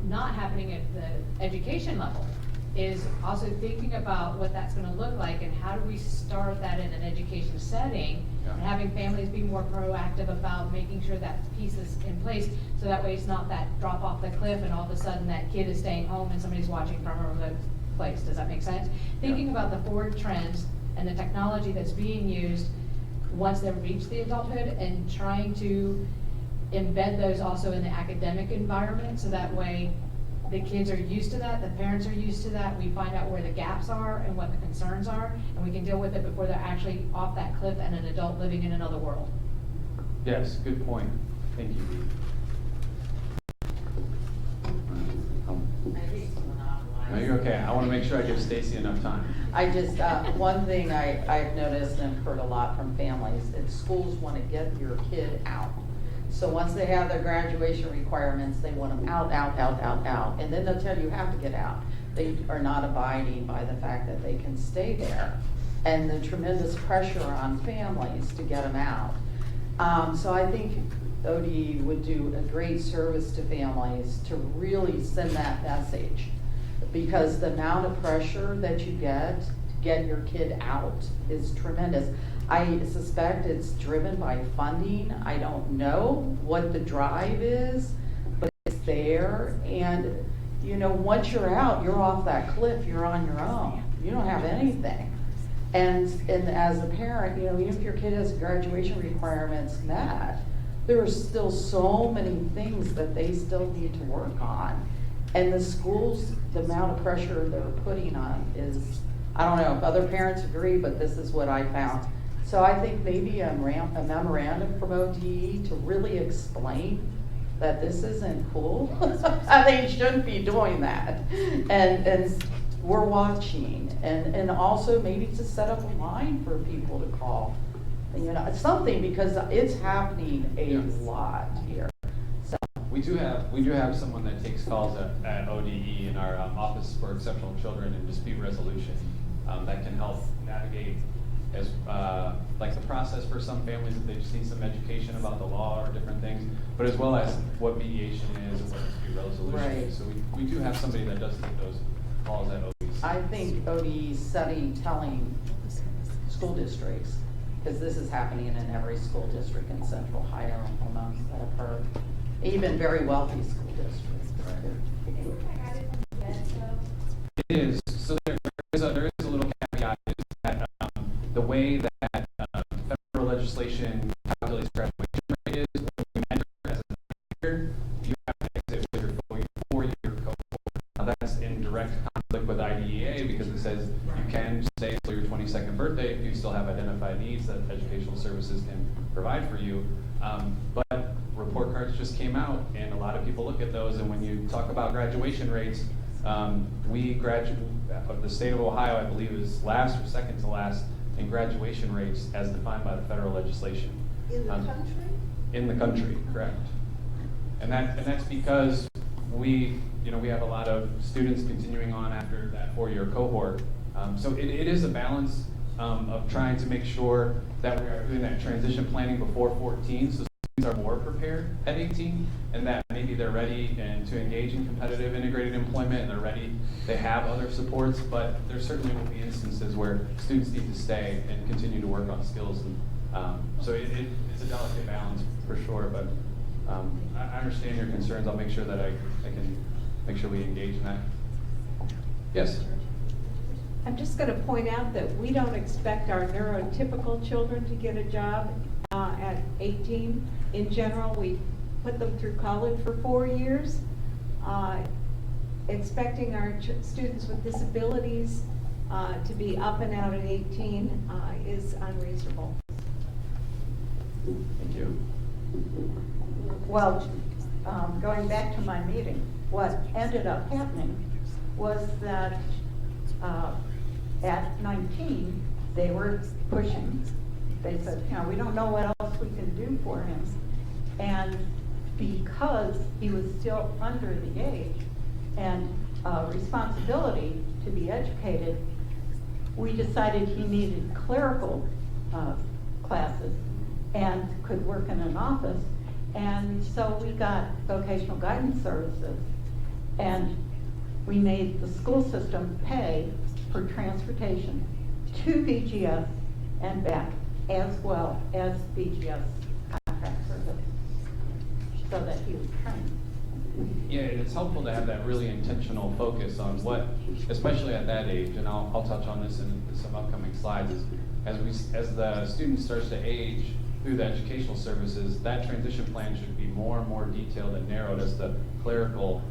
not happening at the education level is also thinking about what that's going to look like and how do we start that in an education setting, and having families be more proactive about making sure that piece is in place, so that way it's not that drop off the cliff and all of a sudden that kid is staying home and somebody's watching from a remote place. Does that make sense? Thinking about the forward trends and the technology that's being used once they've reached the adulthood, and trying to embed those also in the academic environment, so that way the kids are used to that, the parents are used to that, we find out where the gaps are and what the concerns are, and we can deal with it before they're actually off that cliff and an adult living in another world. Yes, good point. Thank you. No, you're okay. I want to make sure I give Stacy enough time. I just, one thing I've noticed and heard a lot from families, is schools want to get your kid out. So once they have their graduation requirements, they want them out, and then they'll tell you have to get out. They are not abiding by the fact that they can stay there, and the tremendous pressure on families to get them out. So I think ODE would do a great service to families to really send that message, because the amount of pressure that you get to get your kid out is tremendous. I suspect it's driven by funding. I don't know what the drive is, but it's there. And, once you're out, you're off that cliff, you're on your own. You don't have anything. And as a parent, even if your kid has graduation requirements met, there are still so many things that they still need to work on. And the schools, the amount of pressure they're putting on is, I don't know if other parents agree, but this is what I found. So I think maybe a memorandum from ODE to really explain that this isn't cool. They shouldn't be doing that. And we're watching. And also maybe to set up a line for people to call. Something, because it's happening a lot here. So We do have someone that takes calls at ODE in our Office for Exceptional Children and Dispute Resolution that can help navigate as like the process for some families if they just need some education about the law or different things, but as well as what mediation is and what dispute resolution is. So we do have somebody that does take those calls at ODs. I think OD's telling school districts, because this is happening in every school district in Central Ohio, amongst that I've heard, even very wealthy school districts. Isn't that added from the bed though? It is. So there is a little caveat is that the way that federal legislation calculates graduation rate is when you enter as a year, you have to exit with your four-year cohort. Now that's in direct conflict with IDEA because it says you can stay until your 22nd birthday if you still have identified needs that educational services can provide for you. But report cards just came out, and a lot of people look at those, and when you talk about graduation rates, the state of Ohio, I believe, is last or second to last in graduation rates as defined by the federal legislation. In the country? In the country, correct. And that's because we have a lot of students continuing on after that four-year cohort. So it is a balance of trying to make sure that we are doing that transition planning before 14, so students are more prepared at 18, and that maybe they're ready and to engage in competitive integrated employment, and they're ready, they have other supports, but there certainly will be instances where students need to stay and continue to work on skills. And, so it's a delicate balance for sure, but I understand your concerns. I'll make sure that I can make sure we engage in that. Yes? I'm just going to point out that we don't expect our neurotypical children to get a job at 18. In general, we put them through college for 4 years. Expecting our students with disabilities to be up and out at 18 is unreasonable. Thank you. Well, going back to my meeting, what ended up happening was that at 19, they were pushing. They said, we don't know what else we can do for him. And because he was still under the age and responsibility to be educated, we decided he needed clerical classes and could work in an office. And so we got vocational guidance services, and we made the school system pay for transportation to BGS and back, as well as BGS contract service, so that he was trained. Yeah, it's helpful to have that really intentional focus on what, especially at that age, and I'll touch on this in some upcoming slides, is as the student starts to age through the educational services, that transition plan should be more and more detailed and narrowed as the clerical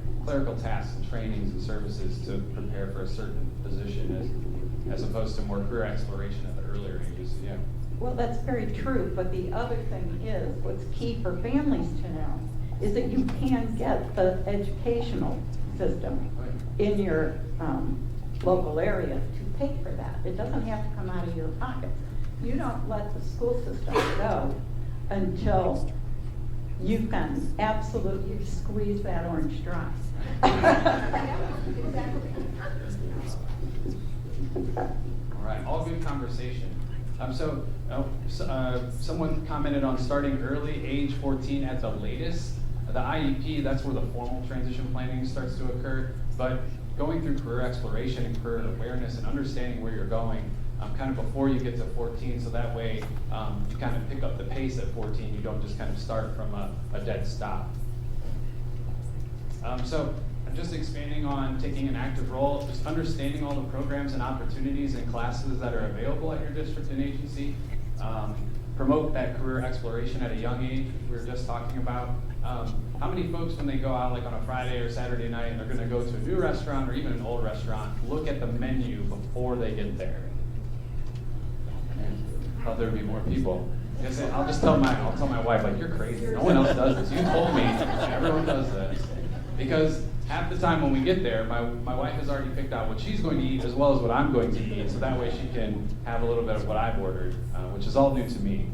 tasks and trainings and services to prepare for a certain position as opposed to more career exploration at the earlier ages. Yeah. Well, that's very true, but the other thing is, what's key for families to know is that you can get the educational system in your local area to pay for that. It doesn't have to come out of your pocket. You don't let the school system go until you can absolutely squeeze that orange dry. All right, all good conversation. Someone commented on starting early, age 14 at the latest. The IEP, that's where the formal transition planning starts to occur. But going through career exploration and career awareness and understanding where you're going kind of before you get to 14, so that way you kind of pick up the pace at 14. You don't just kind of start from a dead stop. So I'm just expanding on taking an active role, just understanding all the programs and opportunities and classes that are available at your district and agency. Promote that career exploration at a young age, which we were just talking about. How many folks, when they go out like on a Friday or Saturday night, and they're going to go to a new restaurant or even an old restaurant, look at the menu before they get there? I thought there would be more people. I'll tell my wife, like, you're crazy. No one else does this. You told me. Everyone does this. Because half the time when we get there, my wife has already picked out what she's going to eat as well as what I'm going to eat, so that way she can have a little bit of what I've ordered, which is all new to me.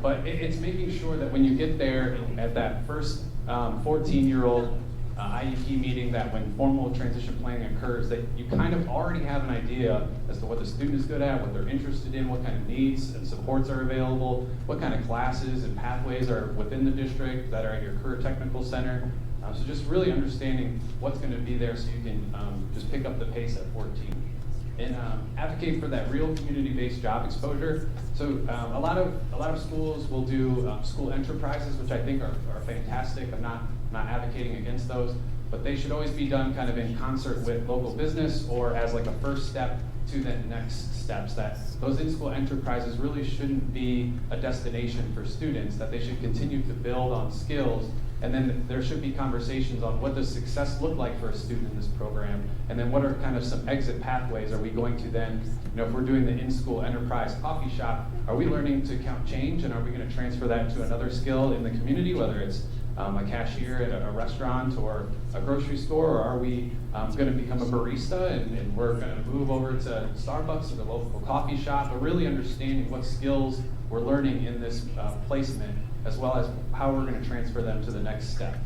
But it's making sure that when you get there at that first 14-year-old IEP meeting, that when formal transition planning occurs, that you kind of already have an idea as to what the student is good at, what they're interested in, what kind of needs and supports are available, what kind of classes and pathways are within the district that are at your career technical center. So just really understanding what's going to be there so you can just pick up the pace at 14. And advocate for that real community-based job exposure. So a lot of schools will do school enterprises, which I think are fantastic. I'm not advocating against those, but they should always be done kind of in concert with local business or as like a first step to the next steps. That those in-school enterprises really shouldn't be a destination for students, that they should continue to build on skills. And then there should be conversations on what does success look like for a student in this program, and then what are kind of some exit pathways. Are we going to then, if we're doing the in-school enterprise coffee shop, are we learning to count change, and are we going to transfer that to another skill in the community, whether it's a cashier at a restaurant or a grocery store, or are we going to become a barista and we're going to move over to Starbucks or the local coffee shop, but really understanding what skills we're learning in this placement, as well as how we're going to transfer them to the next step.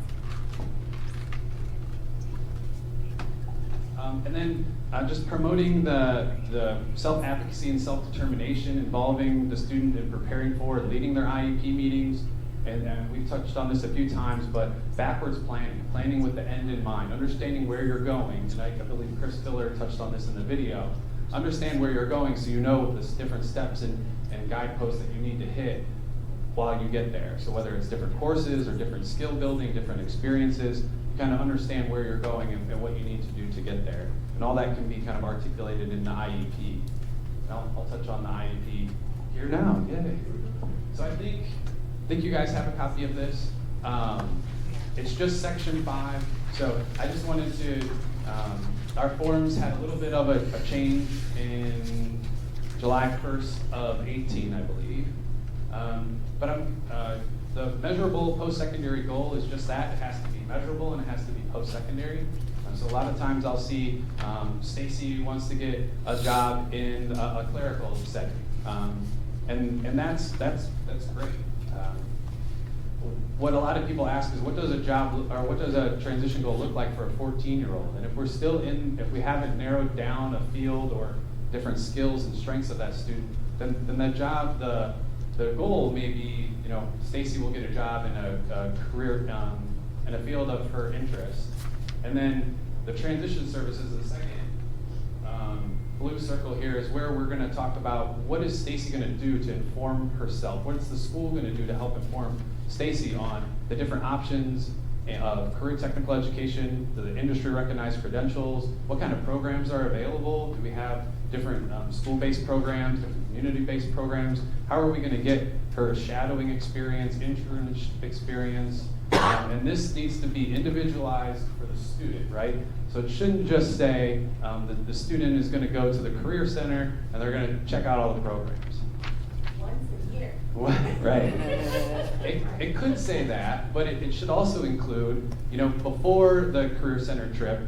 And then just promoting the self-advocacy and self-determination, involving the student in preparing for and leading their IEP meetings. And we've touched on this a few times, but backwards planning with the end in mind, understanding where you're going. And I believe Chris Filler touched on this in the video. Understand where you're going so you know the different steps and guideposts that you need to hit while you get there. So whether it's different courses or different skill building, different experiences, you kind of understand where you're going and what you need to do to get there. And all that can be kind of articulated in the IEP. And I'll touch on the IEP here now. Yay. So I think you guys have a copy of this. It's just section 5. So I just wanted to, our forms had a little bit of a change in July 1st of 18, I believe. But the measurable post-secondary goal is just that. It has to be measurable and it has to be post-secondary. So a lot of times I'll see Stacy wants to get a job in a clerical setting. And that's great. What a lot of people ask is, what does a transition goal look like for a 14-year-old? And if we haven't narrowed down a field or different skills and strengths of that student, then that job, the goal may be, Stacy will get a job in a career, in a field of her interest. And then the transition services, the second blue circle here, is where we're going to talk about what is Stacy going to do to inform herself? What is the school going to do to help inform Stacy on the different options of career technical education, the industry recognized credentials, what kind of programs are available? Do we have different school-based programs, different community-based programs? How are we going to get her shadowing experience, internship experience? And this needs to be individualized for the student, right? So it shouldn't just say that the student is going to go to the Career Center and they're going to check out all the programs. Once a year. Right. It could say that, but it should also include, before the Career Center trip,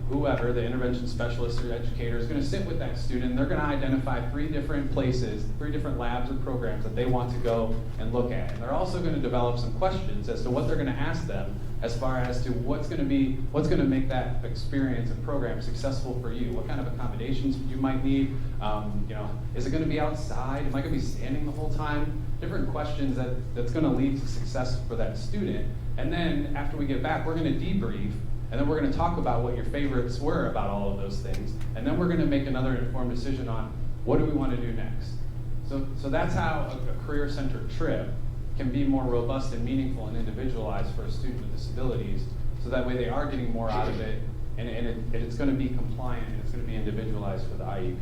whoever, the intervention specialist or educator, is going to sit with that student. They're going to identify 3 different places, 3 different labs or programs that they want to go and look at. And they're also going to develop some questions as to what they're going to ask them as far as to what's going to make that experience and program successful for you. What kind of accommodations you might need. Is it going to be outside? Am I going to be standing the whole time? Different questions that's going to lead to success for that student. And then after we get back, we're going to debrief. And then we're going to talk about what your favorites were about all of those things. And then we're going to make another informed decision on what do we want to do next. So that's how a career-centered trip can be more robust and meaningful and individualized for a student with disabilities. So that way they are getting more out of it, and it's going to be compliant, and it's going to be individualized for the IEP.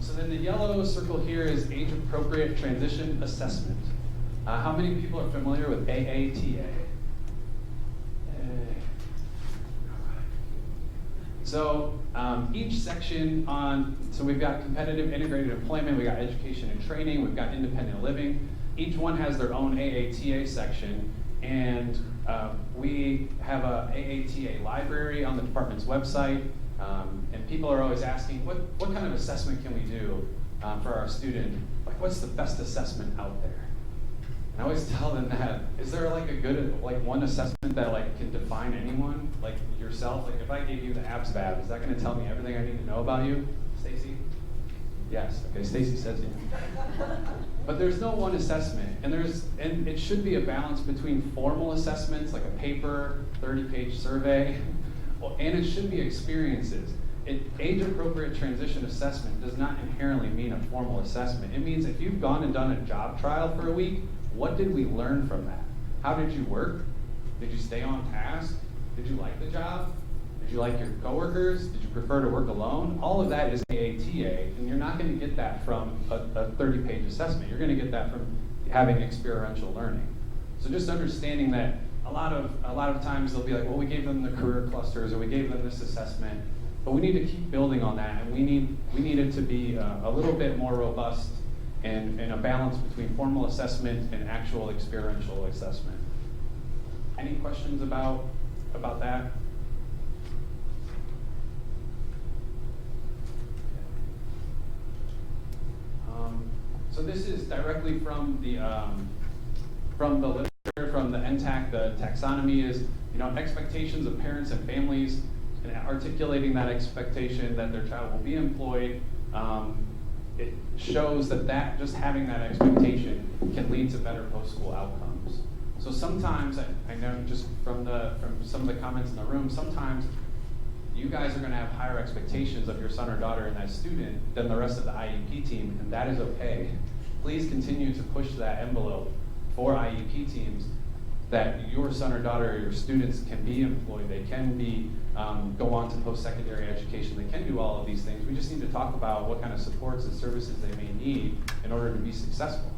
So then the yellow circle here is age-appropriate transition assessment. How many people are familiar with AATA? So each section so we've got competitive integrated employment, we've got education and training, we've got independent living. Each one has their own AATA section, and we have a AATA library on the department's website, and people are always asking, what kind of assessment can we do for our student? Like, what's the best assessment out there? And I always tell them that, is there like a good, like one assessment that like can define anyone, like yourself? Like if I gave you the ABSVAB, is that gonna tell me everything I need to know about you, Stacy? Yes, okay, Stacy says yes. But there's no one assessment, and it should be a balance between formal assessments, like a paper, 30-page survey, and it should be experiences. Age-appropriate transition assessment does not inherently mean a formal assessment. It means if you've gone and done a job trial for a week, what did we learn from that? How did you work? Did you stay on task? Did you like the job? Did you like your coworkers? Did you prefer to work alone? All of that is AATA, and you're not going to get that from a 30-page assessment. You're going to get that from having experiential learning. So just understanding that a lot of times they'll be like, well, we gave them the career clusters, or we gave them this assessment, but we need to keep building on that, and we need it to be a little bit more robust and a balance between formal assessment and actual experiential assessment. Any questions about that? So this is directly from the literature, from the NTAC. The taxonomy is, expectations of parents and families, and articulating that expectation that their child will be employed. It shows that just having that expectation can lead to better post-school outcomes. So sometimes, I know just from some of the comments in the room, sometimes you guys are going to have higher expectations of your son or daughter and that student than the rest of the IEP team, and that is okay. Please continue to push that envelope for IEP teams that your son or daughter or your students can be employed, they can be go on to post-secondary education, they can do all of these things. We just need to talk about what kind of supports and services they may need in order to be successful.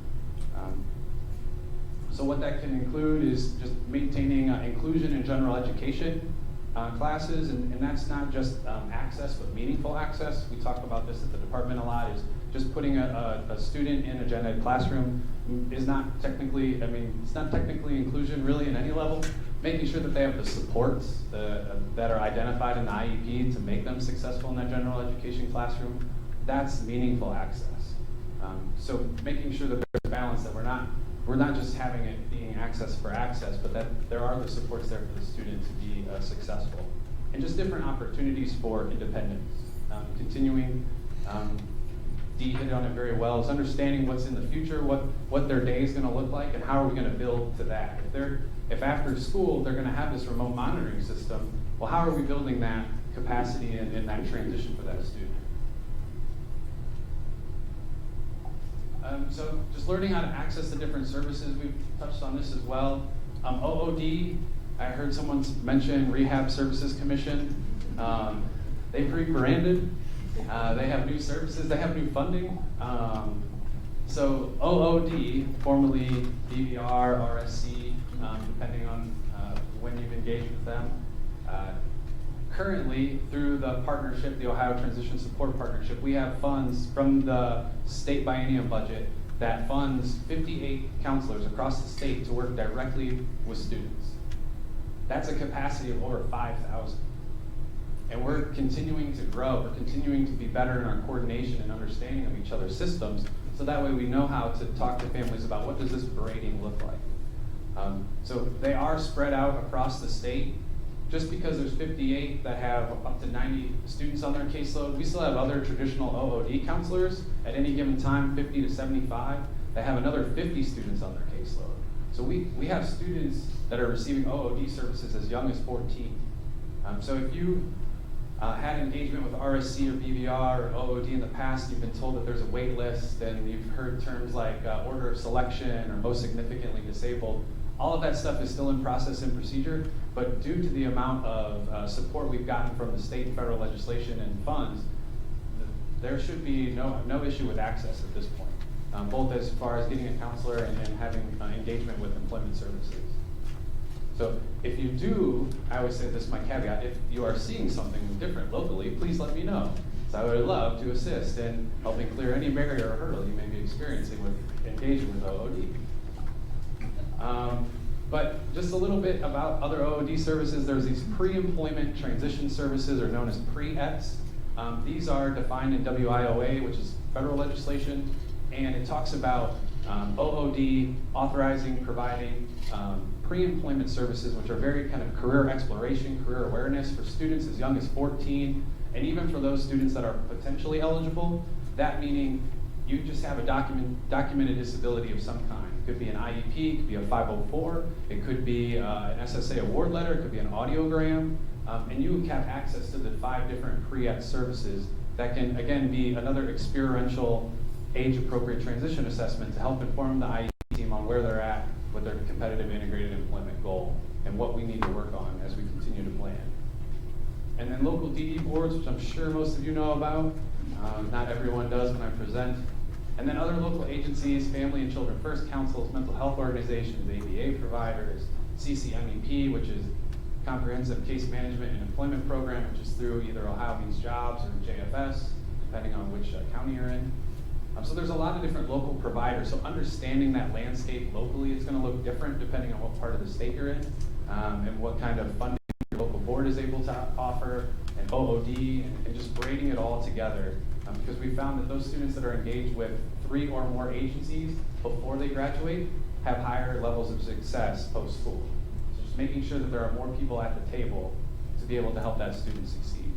So what that can include is just maintaining inclusion in general education classes, and that's not just access, but meaningful access. We talk about this at the department a lot, is just putting a student in a gen ed classroom is not technically, it's not technically inclusion really in any level. Making sure that they have the supports that are identified in the IEP to make them successful in that general education classroom, that's meaningful access. So making sure that there's a balance, that we're not just having it being access for access, but that there are the supports there for the student to be successful. And just different opportunities for independence. Continuing, Dee hit on it very well, is understanding what's in the future, what their day is going to look like, and how are we going to build to that. If after school they're going to have this remote monitoring system, well, how are we building that capacity and that transition for that student? So just learning how to access the different services, we've touched on this as well. OOD, I heard someone mention Rehab Services Commission. They've rebranded. They have new services, they have new funding. So OOD, formerly DVR, RSC, depending on when you've engaged with them. Currently, through the partnership, the Ohio Transition Support Partnership, we have funds from the state biennium budget that funds 58 counselors across the state to work directly with students. That's a capacity of over 5,000. And we're continuing to grow, we're continuing to be better in our coordination and understanding of each other's systems, so that way we know how to talk to families about what does this grading look like. So they are spread out across the state. Just because there's 58 that have up to 90 students on their caseload, we still have other traditional OOD counselors at any given time, 50 to 75, that have another 50 students on their caseload. So we have students that are receiving OOD services as young as 14. So if you had engagement with RSC or BVR or OOD in the past, you've been told that there's a wait list, and you've heard terms like order of selection or most significantly disabled. All of that stuff is still in process and procedure, but due to the amount of support we've gotten from the state and federal legislation and funds, there should be no issue with access at this point, both as far as getting a counselor and having engagement with employment services. So if you do, I always say this is my caveat, if you are seeing something different locally, please let me know. So I would love to assist in helping clear any barrier or hurdle you may be experiencing with engaging with OOD. But just a little bit about other OOD services. There's these pre-employment transition services, or known as pre-ETs. These are defined in WIOA, which is federal legislation, and it talks about OOD, authorizing, providing pre-employment services, which are very kind of career exploration, career awareness for students as young as 14, and even for those students that are potentially eligible, that meaning you just have a documented disability of some kind. It could be an IEP, it could be a 504, it could be an SSA award letter, it could be an audiogram, and you have access to the 5 different pre-ET services that can, again, be another experiential age-appropriate transition assessment to help inform the IEP team on where they're at with their competitive integrated employment goal and what we need to work on as we continue to plan. And then local DD boards, which I'm sure most of you know about. Not everyone does when I present. And then other local agencies, Family and Children First Councils, mental health organizations, ABA providers, CCMEP, which is Comprehensive Case Management and Employment Program, which is through either Ohio Means Jobs or JFS, depending on which county you're in. So there's a lot of different local providers. So understanding that landscape locally, it's going to look different depending on what part of the state you're in, and what kind of funding your local board is able to offer, and OOD, and just braiding it all together. Because we found that those students that are engaged with 3 or more agencies before they graduate have higher levels of success post-school. So just making sure that there are more people at the table to be able to help that student succeed.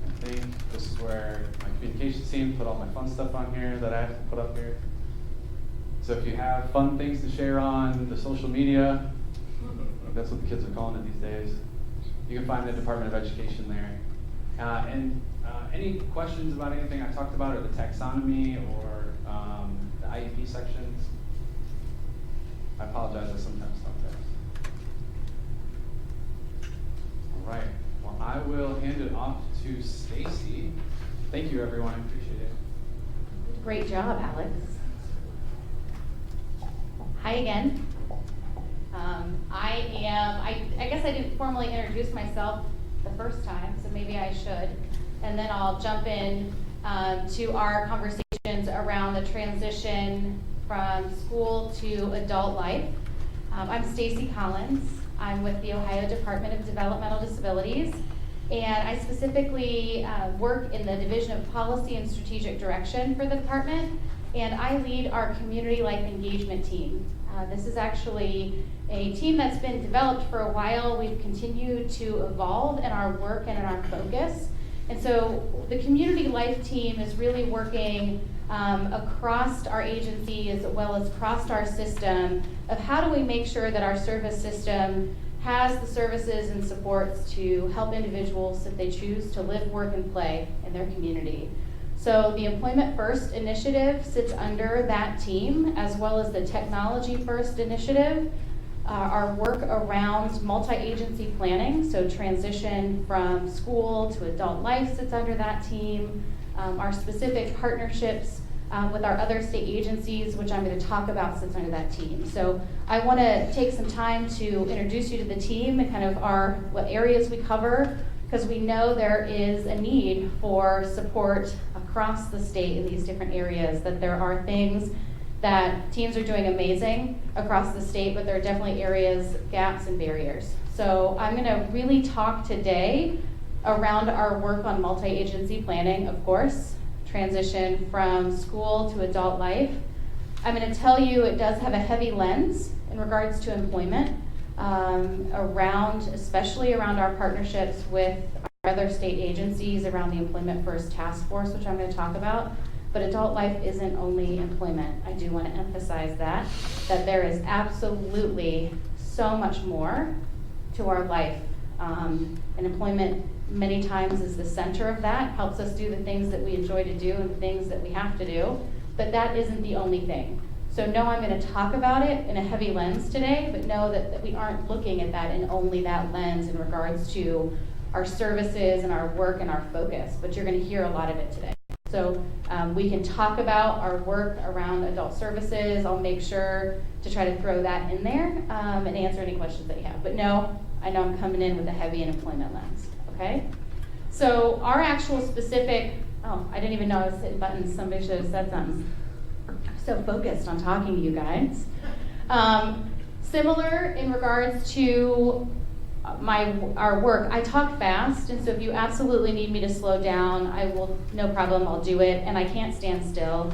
I think this is where my communications team put all my fun stuff on here that I have to put up here. So if you have fun things to share on the social media, that's what the kids are calling it these days, you can find the Department of Education there. Any questions about anything I talked about, or the taxonomy, or the IEP sections? I apologize, I sometimes talk fast. All right, well, I will hand it off to Stacy. Thank you, everyone, I appreciate it. Great job, Alex. Hi again. I guess I didn't formally introduce myself the first time, so maybe I should. And then I'll jump in to our conversations around the transition from school to adult life. I'm Stacy Collins. I'm with the Ohio Department of Developmental Disabilities, and I specifically work in the Division of Policy and Strategic Direction for the department, and I lead our community life engagement team. This is actually a team that's been developed for a while. We've continued to evolve in our work and in our focus. And so the community life team is really working across our agency as well as across our system of how do we make sure that our service system has the services and supports to help individuals if they choose to live, work, and play in their community. So the Employment First initiative sits under that team, as well as the Technology First initiative. Our work around multi-agency planning, so transition from school to adult life sits under that team. Our specific partnerships with our other state agencies, which I'm going to talk about, sits under that team. So I want to take some time to introduce you to the team and kind of what areas we cover, because we know there is a need for support across the state in these different areas, that there are things that teams are doing amazing across the state, but there are definitely areas, gaps, and barriers. So I'm going to really talk today around our work on multi-agency planning, of course, transition from school to adult life. I'm going to tell you it does have a heavy lens in regards to employment, especially around our partnerships with our other state agencies around the Employment First Task Force, which I'm going to talk about. But adult life isn't only employment. I do want to emphasize that there is absolutely so much more to our life. And employment many times is the center of that, helps us do the things that we enjoy to do and the things that we have to do, but that isn't the only thing. So know I'm going to talk about it in a heavy lens today, but know that we aren't looking at that in only that lens in regards to our services and our work and our focus, but you're going to hear a lot of it today. So we can talk about our work around adult services. I'll make sure to try to throw that in there and answer any questions that you have. But no, I know I'm coming in with a heavy employment lens, okay? So our actual specific, I didn't even know I was hitting buttons. Somebody should have said something. I'm so focused on talking to you guys. Similar in regards to our work, I talk fast, and so if you absolutely need me to slow down, I will, no problem, I'll do it, and I can't stand still.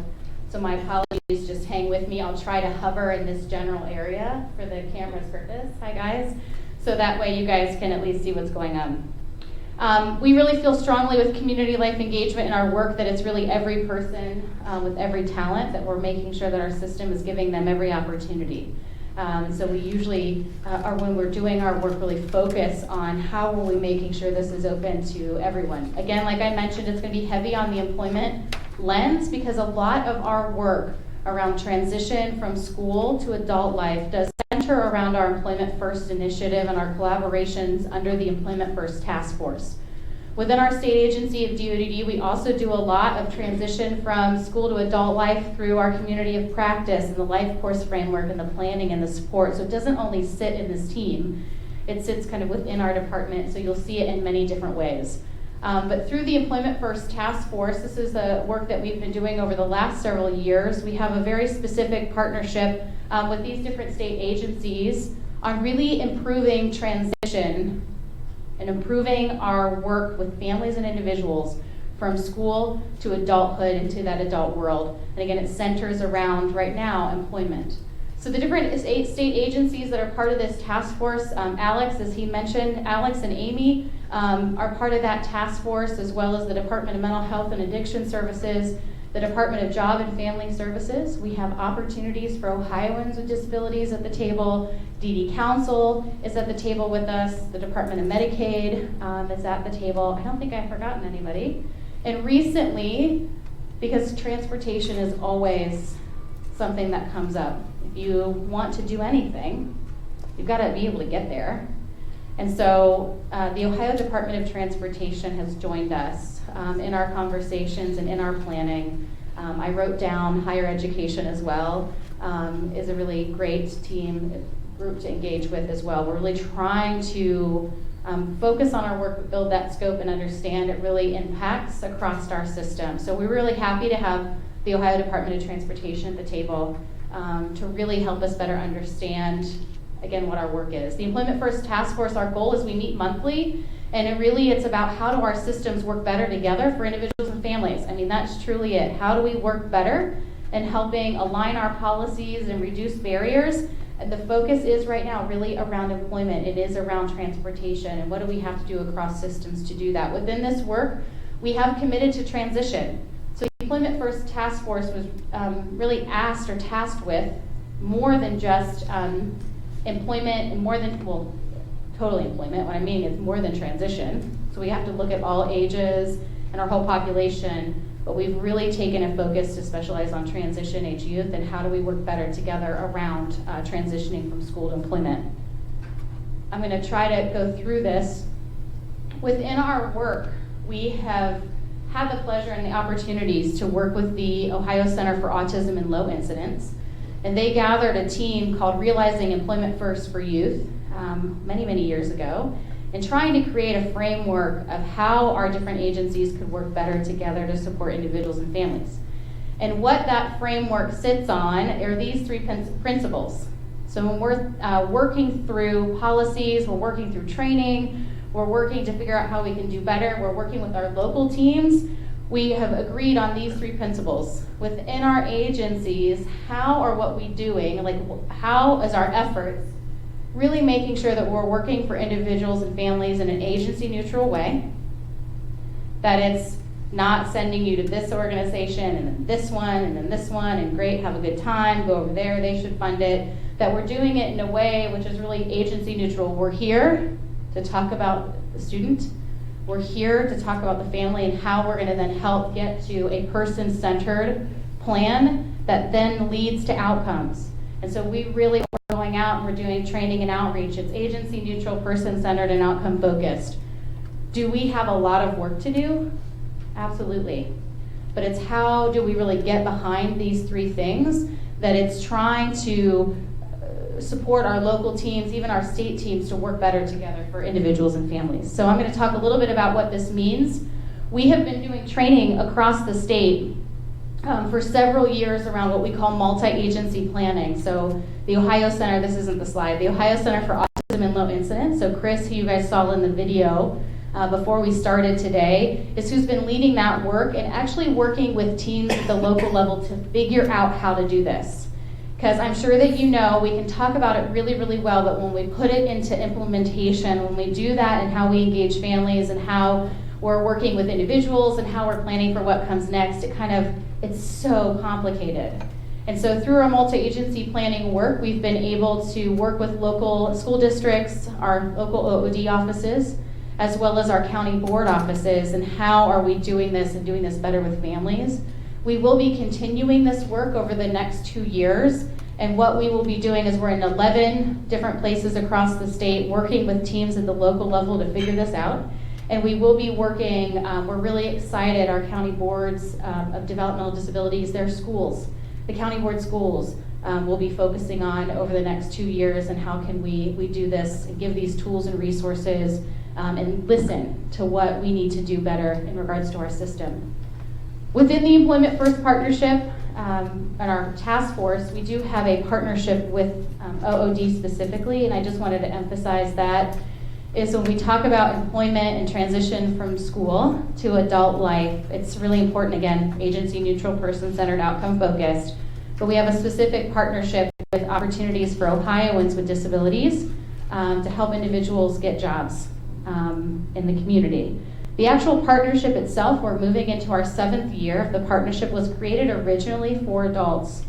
So my apologies, just hang with me. I'll try to hover in this general area for the camera's purpose. Hi guys. So that way you guys can at least see what's going on. We really feel strongly with community life engagement in our work that it's really every person with every talent, that we're making sure that our system is giving them every opportunity. So we usually are, when we're doing our work, really focus on how are we making sure this is open to everyone. Again, like I mentioned, it's going to be heavy on the employment lens because a lot of our work around transition from school to adult life does center around our Employment First initiative and our collaborations under the Employment First Task Force. Within our state agency of DODD, we also do a lot of transition from school to adult life through our community of practice and the life course framework and the planning and the support. So it doesn't only sit in this team, it sits kind of within our department, so you'll see it in many different ways. But through the Employment First Task Force, this is the work that we've been doing over the last several years. We have a very specific partnership with these different state agencies on really improving transition and improving our work with families and individuals from school to adulthood into that adult world. And again, it centers around, right now, employment. So the different state agencies that are part of this task force, Alex, as he mentioned, Alex and Amy are part of that task force, as well as the Department of Mental Health and Addiction Services, the Department of Job and Family Services. We have opportunities for Ohioans with disabilities at the table. DD Council is at the table with us. The Department of Medicaid is at the table. I don't think I've forgotten anybody. And recently, because transportation is always something that comes up, if you want to do anything, you've got to be able to get there. And so the Ohio Department of Transportation has joined us in our conversations and in our planning. I wrote down higher education as well, is a really great group to engage with as well. We're really trying to focus on our work, but build that scope and understand it really impacts across our system. So we're really happy to have the Ohio Department of Transportation at the table to really help us better understand, again, what our work is. The Employment First Task Force, our goal is we meet monthly, and it's about how do our systems work better together for individuals and families. I mean, that's truly it. How do we work better in helping align our policies and reduce barriers? And the focus is right now really around employment. It is around transportation, and what do we have to do across systems to do that? Within this work, we have committed to transition. So the Employment First Task Force was really asked or tasked with more than just employment, and more than, well, totally employment. What I mean is more than transition. So we have to look at all ages and our whole population, but we've really taken a focus to specialize on transition age youth and how do we work better together around transitioning from school to employment. I'm going to try to go through this. Within our work, we have had the pleasure and the opportunities to work with the Ohio Center for Autism and Low Incidence. And they gathered a team called Realizing Employment First for Youth many, many years ago, and trying to create a framework of how our different agencies could work better together to support individuals and families. And what that framework sits on are these three principles. So when we're working through policies, we're working through training, we're working to figure out how we can do better, we're working with our local teams, we have agreed on these three principles. Within our agencies, how are what we doing, like how is our efforts really making sure that we're working for individuals and families in an agency neutral way, that it's not sending you to this organization and then this one and then this one and great, have a good time, go over there, they should fund it, that we're doing it in a way which is really agency neutral. We're here to talk about the student, we're here to talk about the family and how we're going to then help get to a person-centered plan that then leads to outcomes. And so we really are going out and we're doing training and outreach. It's agency neutral, person-centered, and outcome focused. Do we have a lot of work to do? Absolutely. But it's how do we really get behind these three things, that it's trying to support our local teams, even our state teams, to work better together for individuals and families. So I'm going to talk a little bit about what this means. We have been doing training across the state for several years around what we call multi-agency planning. So the Ohio Center, this isn't the slide, the Ohio Center for Autism and Low Incidence, so Chris, who you guys saw in the video, before we started today, is who's been leading that work and actually working with teams at the local level to figure out how to do this. Because I'm sure that you know, we can talk about it really, really well, but when we put it into implementation, when we do that and how we engage families and how we're working with individuals and how we're planning for what comes next, it's so complicated. And so through our multi-agency planning work, we've been able to work with local school districts, our local OOD offices, as well as our county board offices, and how are we doing this and doing this better with families. We will be continuing this work over the next 2 years, and what we will be doing is we're in 11 different places across the state, working with teams at the local level to figure this out. And we will be working, we're really excited, our county boards of developmental disabilities, their schools, the county board schools will be focusing on over the next 2 years, and how can we do this and give these tools and resources and listen to what we need to do better in regards to our system. Within the Employment First Partnership and our task force, we do have a partnership with OOD specifically, and I just wanted to emphasize that is when we talk about employment and transition from school to adult life, it's really important, again, agency neutral, person-centered, outcome-focused, but we have a specific partnership with Opportunities for Ohioans with Disabilities to help individuals get jobs in the community. The actual partnership itself, we're moving into our 7th year. The partnership was created originally for adults.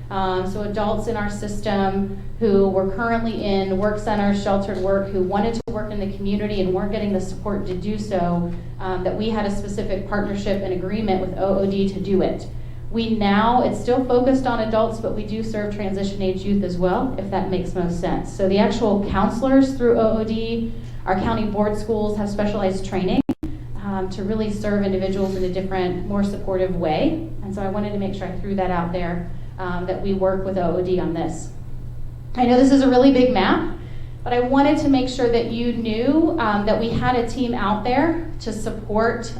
So adults in our system who were currently in work centers, sheltered work, who wanted to work in the community and weren't getting the support to do so, that we had a specific partnership and agreement with OOD to do it. It's still focused on adults, but we do serve transition age youth as well, if that makes most sense. So the actual counselors through OOD, our county board schools have specialized training to really serve individuals in a different, more supportive way. And so I wanted to make sure I threw that out there, that we work with OOD on this. I know this is a really big map, but I wanted to make sure that you knew that we had a team out there to support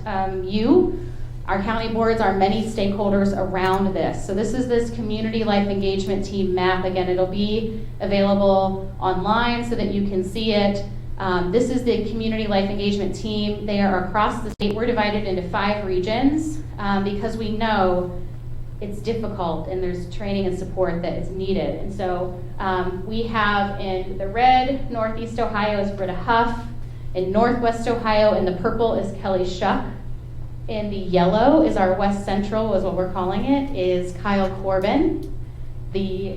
you, our county boards, our many stakeholders around this. So this is this community life engagement team map. Again, it'll be available online so that you can see it. This is the community life engagement team. They are across the state. We're divided into 5 regions because we know it's difficult and there's training and support that is needed. And so we have in the red, Northeast Ohio is Britta Huff. In Northwest Ohio, in the purple is Kelly Shuck. In the yellow is our West Central, is what we're calling it, is Kyle Corbin.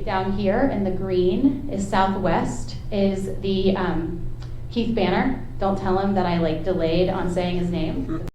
Down here in the green is Southwest, is the Keith Banner. Don't tell him that I delayed on saying his name.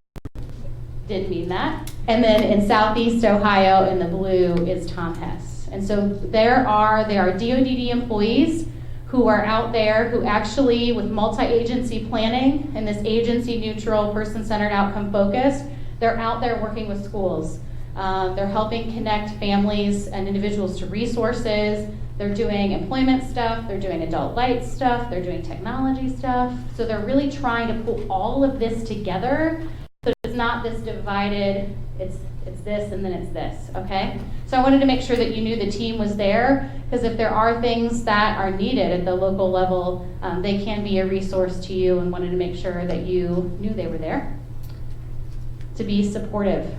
Didn't mean that. And then in Southeast Ohio, in the blue, is Tom Hess. And so there are DODD employees who are out there who actually, with multi-agency planning and this agency-neutral, person-centered, outcome-focused, they're out there working with schools. They're helping connect families and individuals to resources. They're doing employment stuff, they're doing adult light stuff, they're doing technology stuff. So they're really trying to pull all of this together so it's not this divided, it's this and then it's this, okay? So I wanted to make sure that you knew the team was there, because if there are things that are needed at the local level, they can be a resource to you, and wanted to make sure that you knew they were there to be supportive.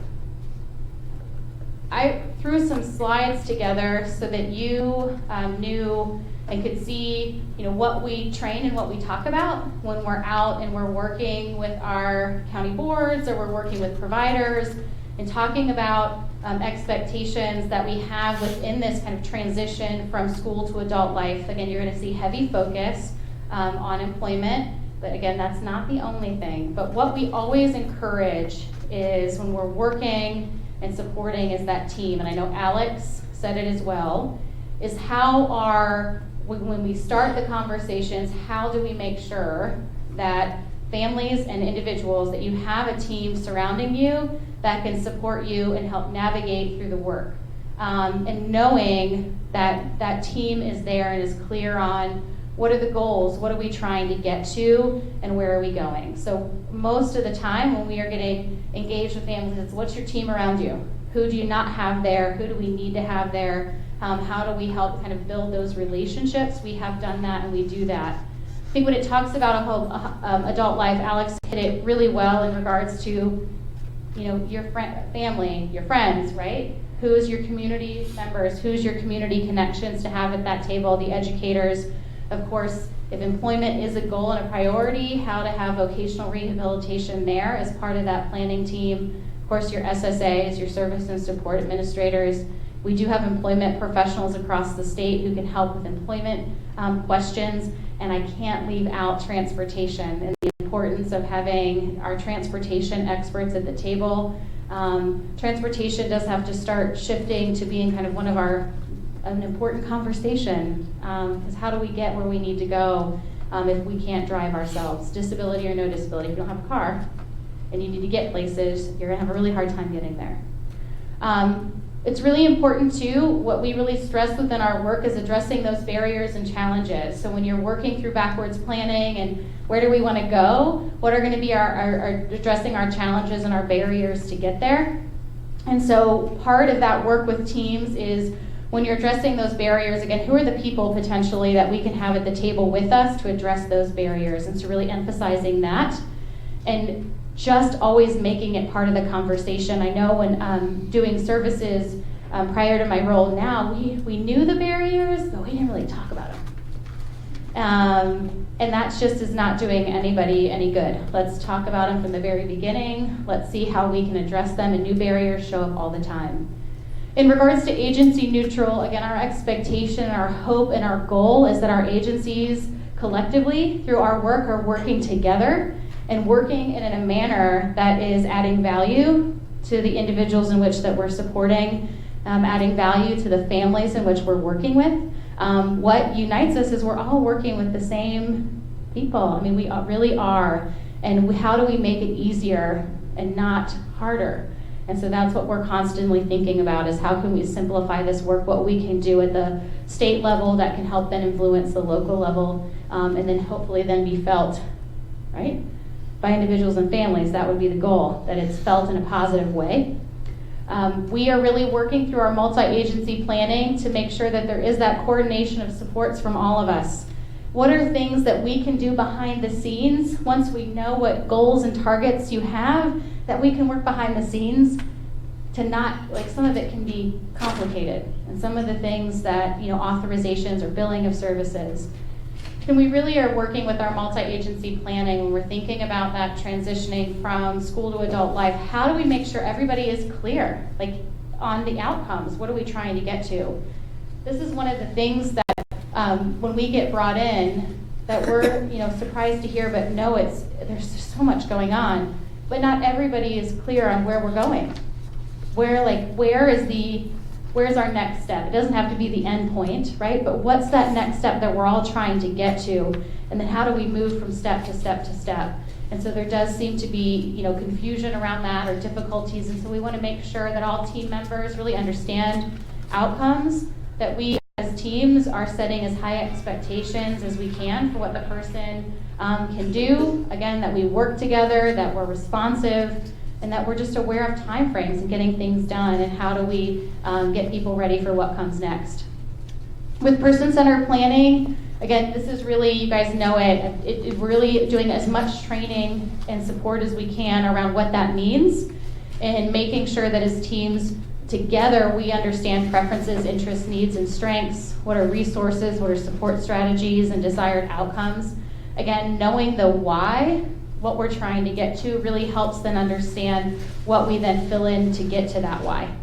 I threw some slides together so that you knew and could see, what we train and what we talk about when we're out and we're working with our county boards or we're working with providers and talking about expectations that we have within this kind of transition from school to adult life. Again, you're going to see heavy focus on employment, but again, that's not the only thing. But what we always encourage is when we're working and supporting is that team, and I know Alex said it as well, is when we start the conversations, how do we make sure that families and individuals, that you have a team surrounding you that can support you and help navigate through the work. And knowing that that team is there and is clear on what are the goals, what are we trying to get to, and where are we going. So most of the time when we are getting engaged with families, it's what's your team around you? Who do you not have there? Who do we need to have there? How do we help kind of build those relationships? We have done that and we do that. I think when it talks about a whole adult life, Alex hit it really well in regards to, your family, your friends, right? Who's your community members? Who's your community connections to have at that table? The educators, of course. If employment is a goal and a priority, how to have vocational rehabilitation there as part of that planning team. Of course, your SSAs, your service and support administrators. We do have employment professionals across the state who can help with employment questions, and I can't leave out transportation and the importance of having our transportation experts at the table. Transportation does have to start shifting to being kind of an important conversation, because how do we get where we need to go if we can't drive ourselves? Disability or no disability, if you don't have a car and you need to get places, you're gonna have a really hard time getting there. It's really important too, what we really stress within our work is addressing those barriers and challenges. So when you're working through backwards planning and where do we want to go, what are going to be our addressing our challenges and our barriers to get there. And so part of that work with teams is when you're addressing those barriers, again, who are the people potentially that we can have at the table with us to address those barriers, and so really emphasizing that and just always making it part of the conversation. I know when doing services prior to my role now, we knew the barriers, but we didn't really talk about them. And that just is not doing anybody any good. Let's talk about them from the very beginning. Let's see how we can address them, and new barriers show up all the time. In regards to agency neutral, again, our expectation, our hope, and our goal is that our agencies collectively, through our work, are working together and working in a manner that is adding value to the individuals in which that we're supporting, adding value to the families in which we're working with. What unites us is we're all working with the same people. I mean, we really are. And how do we make it easier and not harder? And so that's what we're constantly thinking about, is how can we simplify this work, what we can do at the state level that can help then influence the local level, and then hopefully then be felt, right, by individuals and families. That would be the goal, that it's felt in a positive way. We are really working through our multi-agency planning to make sure that there is that coordination of supports from all of us. What are things that we can do behind the scenes once we know what goals and targets you have, that we can work behind the scenes to not, like, some of it can be complicated, and some of the things that, authorizations or billing of services. And we really are working with our multi-agency planning when we're thinking about that transitioning from school to adult life. How do we make sure everybody is clear, like, on the outcomes? What are we trying to get to? This is one of the things that when we get brought in, that we're surprised to hear, but no, there's just so much going on. But not everybody is clear on where we're going. Where's our next step? It doesn't have to be the end point, right? But what's that next step that we're all trying to get to? And then how do we move from step to step to step? And so there does seem to be, confusion around that, or difficulties. And so we want to make sure that all team members really understand outcomes, that we as teams are setting as high expectations as we can for what the person can do. Again, that we work together, that we're responsive, and that we're just aware of timeframes and getting things done, and how do we get people ready for what comes next. With person-centered planning, again, this is really, you guys know it really doing as much training and support as we can around what that means, and making sure that as teams together we understand preferences, interests, needs, and strengths, what are resources, what are support strategies, and desired outcomes. Again, knowing the why, what we're trying to get to, really helps them understand what we then fill in to get to that why.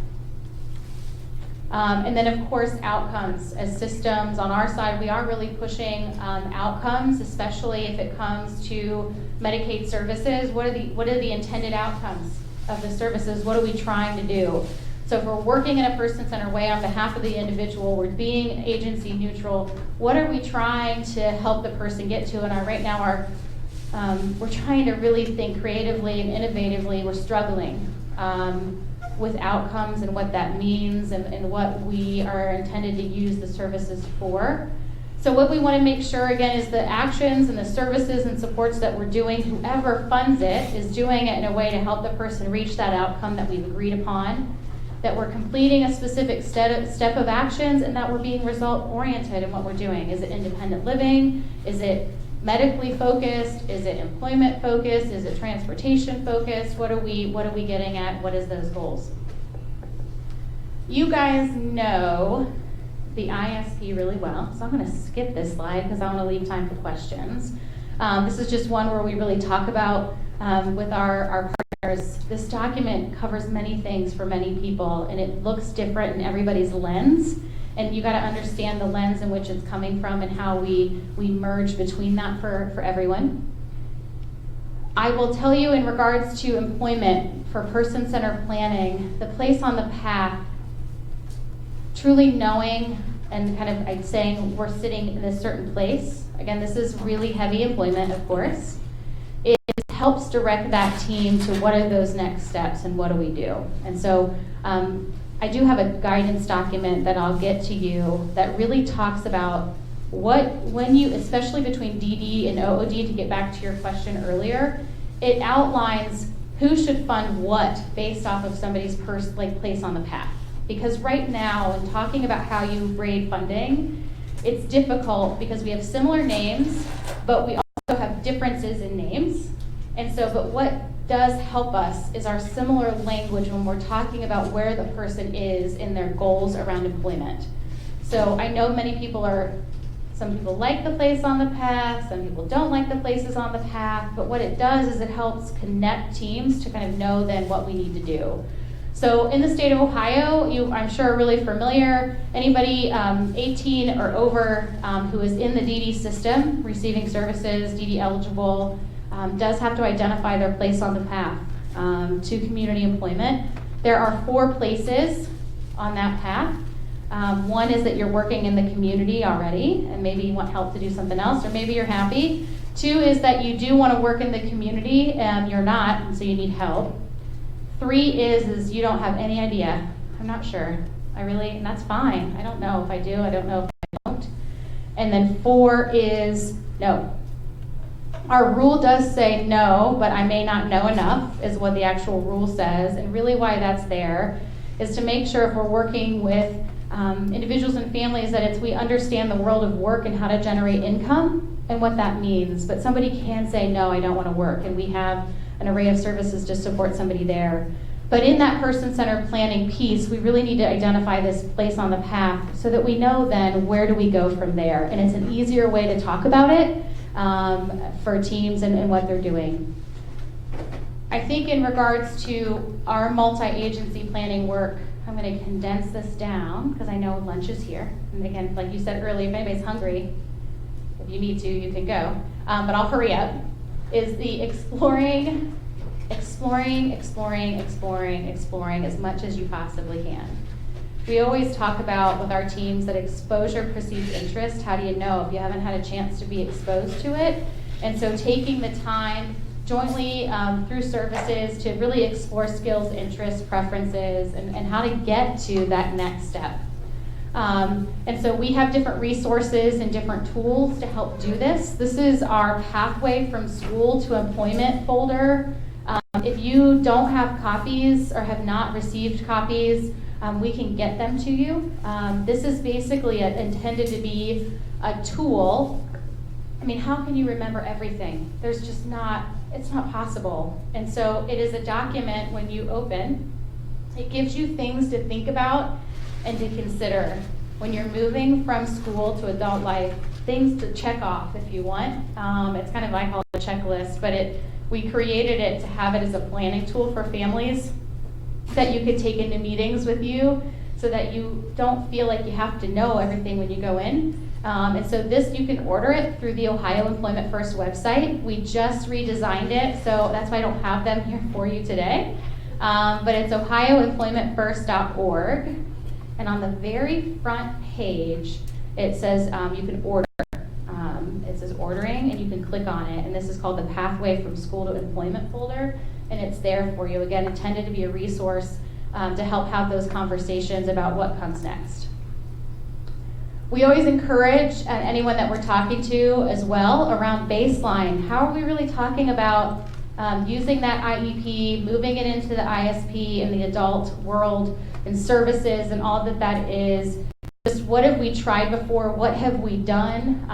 And then, of course, outcomes. As systems on our side, we are really pushing outcomes, especially if it comes to Medicaid services. What are the intended outcomes of the services? What are we trying to do? So if we're working in a person-centered way on behalf of the individual, we're being agency neutral, what are we trying to help the person get to? And right now we're trying to really think creatively and innovatively. We're struggling with outcomes and what that means, and what we are intended to use the services for. So what we want to make sure, again, is the actions and the services and supports that we're doing, whoever funds it is doing it in a way to help the person reach that outcome that we've agreed upon, that we're completing a specific step of actions, and that we're being result-oriented in what we're doing. Is it independent living? Is it medically focused? Is it employment focused? Is it transportation focused? What are we getting at? What is those goals? You guys know the ISP really well, so I'm going to skip this slide because I want to leave time for questions. This is just one where we really talk about with our partners. This document covers many things for many people, and it looks different in everybody's lens. And you got to understand the lens in which it's coming from and how we merge between that for everyone. I will tell you in regards to employment for person-centered planning, the place on the path, truly knowing and kind of saying we're sitting in a certain place. Again, this is really heavy employment, of course. It helps direct that team to what are those next steps and what do we do. And so I do have a guidance document that I'll get to you that really talks about when you, especially between DD and OOD, to get back to your question earlier, it outlines who should fund what based off of somebody's place on the path. Because right now, in talking about how you grade funding, it's difficult because we have similar names, but we also have differences in names. And so, but what does help us is our similar language when we're talking about where the person is in their goals around employment. So I know some people like the place on the path, some people don't like the places on the path, but what it does is it helps connect teams to kind of know then what we need to do. So in the state of Ohio, you, I'm sure, are really familiar. Anybody 18 or over who is in the DD system, receiving services, DD eligible, does have to identify their place on the path to community employment. There are 4 places on that path. One is that you're working in the community already, and maybe you want help to do something else, or maybe you're happy. 2 is that you do want to work in the community, and you're not, and so you need help. 3 is you don't have any idea. I'm not sure. And that's fine. I don't know if I do. I don't know if I don't. And then 4 is no. Our rule does say no, but I may not know enough is what the actual rule says. And really why that's there is to make sure if we're working with individuals and families that we understand the world of work and how to generate income and what that means. But somebody can say, no, I don't want to work. And we have an array of services to support somebody there. But in that person-centered planning piece, we really need to identify this place on the path so that we know then where do we go from there. And it's an easier way to talk about it for teams and what they're doing. I think in regards to our multi-agency planning work, I'm going to condense this down because I know lunch is here. And again, like you said earlier, if anybody's hungry, if you need to, you can go. But I'll hurry up. Is the exploring as much as you possibly can. We always talk about with our teams that exposure precedes interest. How do you know if you haven't had a chance to be exposed to it? And so taking the time jointly through services to really explore skills, interests, preferences, and how to get to that next step. And so we have different resources and different tools to help do this. This is our Pathway from School to Employment folder. If you don't have copies or have not received copies, we can get them to you. This is basically intended to be a tool. I mean, how can you remember everything? It's not possible. And so it is a document when you open. It gives you things to think about and to consider when you're moving from school to adult life, things to check off if you want. It's kind of, I call it a checklist, but we created it to have it as a planning tool for families that you could take into meetings with you so that you don't feel like you have to know everything when you go in. And so this, you can order it through the Ohio Employment First website. We just redesigned it, so that's why I don't have them here for you today. But it's ohioemploymentfirst.org. And on the very front page, it says you can order. It says ordering, and you can click on it. And this is called the Pathway from School to Employment folder. And it's there for you. Again, intended to be a resource to help have those conversations about what comes next. We always encourage anyone that we're talking to as well around baseline. How are we really talking about using that IEP, moving it into the ISP in the adult world and services and all that is, just what have we tried before? What have we done?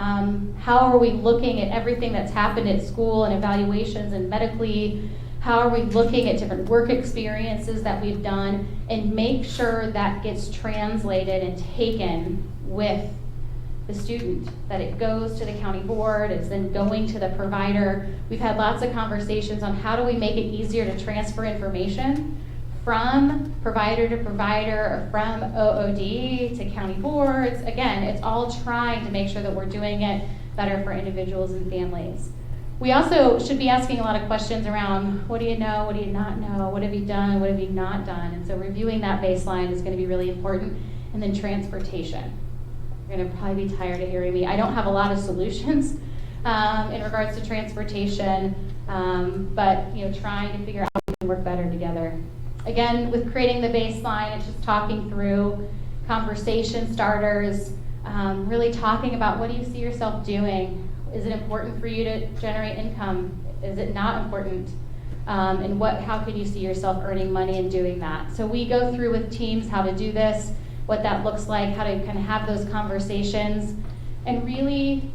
How are we looking at everything that's happened at school and evaluations and medically? How are we looking at different work experiences that we've done, and make sure that gets translated and taken with the student, that it goes to the county board, it's then going to the provider. We've had lots of conversations on how do we make it easier to transfer information from provider to provider, or from OOD to county boards. Again, it's all trying to make sure that we're doing it better for individuals and families. We also should be asking a lot of questions around, what do you know, what do you not know, what have you done, what have you not done? And so reviewing that baseline is going to be really important. And then transportation. You're going to probably be tired of hearing me. I don't have a lot of solutions in regards to transportation, but trying to figure out how we can work better together. Again, with creating the baseline, it's just talking through conversation starters, really talking about, what do you see yourself doing? Is it important for you to generate income? Is it not important? And how can you see yourself earning money and doing that? So we go through with teams how to do this, what that looks like, how to kind of have those conversations, and really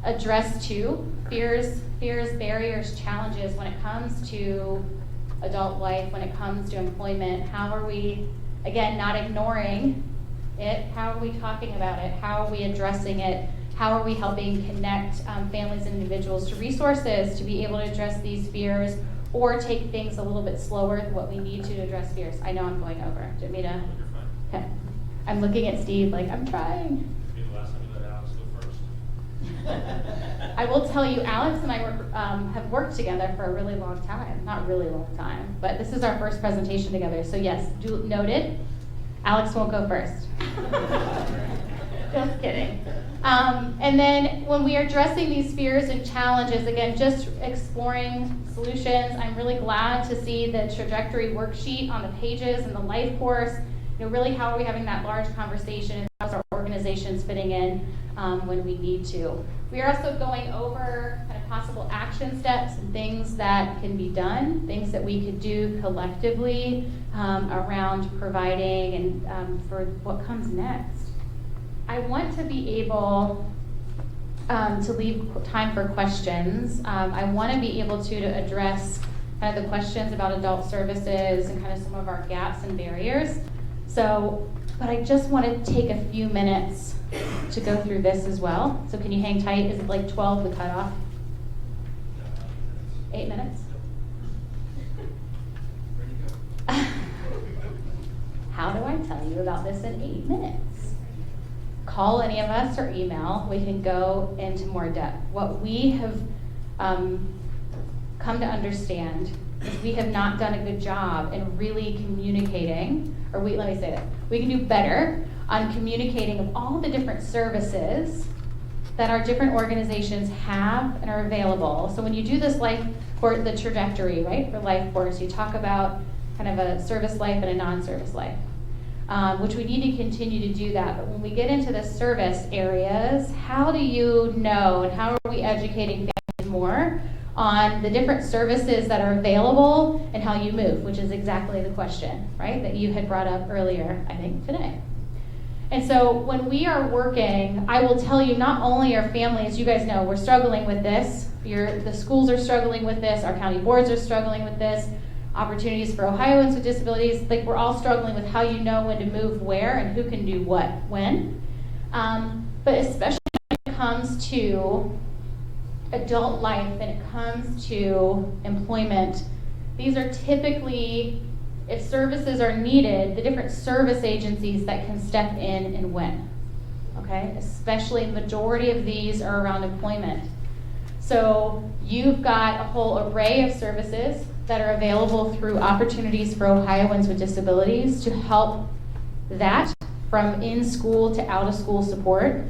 address fears, barriers, challenges when it comes to adult life, when it comes to employment. How are we, again, not ignoring it? How are we talking about it? How are we addressing it? How are we helping connect families and individuals to resources to be able to address these fears, or take things a little bit slower than what we need to address fears? I know I'm going over. Didn't mean to. Okay. I'm looking at Steve like, I'm trying. Be the last time you let Alex go first. I will tell you, Alex and I have worked together for a really long time. Not really long time, but this is our first presentation together. So yes, noted. Alex won't go first. Just kidding. And then when we are addressing these fears and challenges, again, just exploring solutions. I'm really glad to see the trajectory worksheet on the pages and the life course. Really, how are we having that large conversation, and how's our organizations fitting in when we need to? We are also going over kind of possible action steps and things that can be done, things that we could do collectively around providing and for what comes next. I want to be able to leave time for questions. I want to be able to address kind of the questions about adult services and kind of some of our gaps and barriers. So, but I just want to take a few minutes to go through this as well. So can you hang tight? Is it like 12 the cutoff? 8 minutes? How do I tell you about this in 8 minutes? Call any of us or email. We can go into more depth. What we have come to understand is we have not done a good job in really communicating, let me say that. We can do better on communicating of all the different services that our different organizations have and are available. So when you do this life course, the trajectory, right, for life course, you talk about kind of a service life and a non-service life, which we need to continue to do that. But when we get into the service areas, how do you know, and how are we educating families more on the different services that are available and how you move, which is exactly the question, right, that you had brought up earlier, I think, today. And so when we are working, I will tell you, not only are families, you guys know, we're struggling with this, the schools are struggling with this, our county boards are struggling with this, opportunities for Ohioans with disabilities, like we're all struggling with how you know when to move where and who can do what when. But especially when it comes to adult life and it comes to employment, these are typically, if services are needed, the different service agencies that can step in and when. Okay, especially the majority of these are around employment. So you've got a whole array of services that are available through Opportunities for Ohioans with Disabilities to help that from in-school to out-of-school support,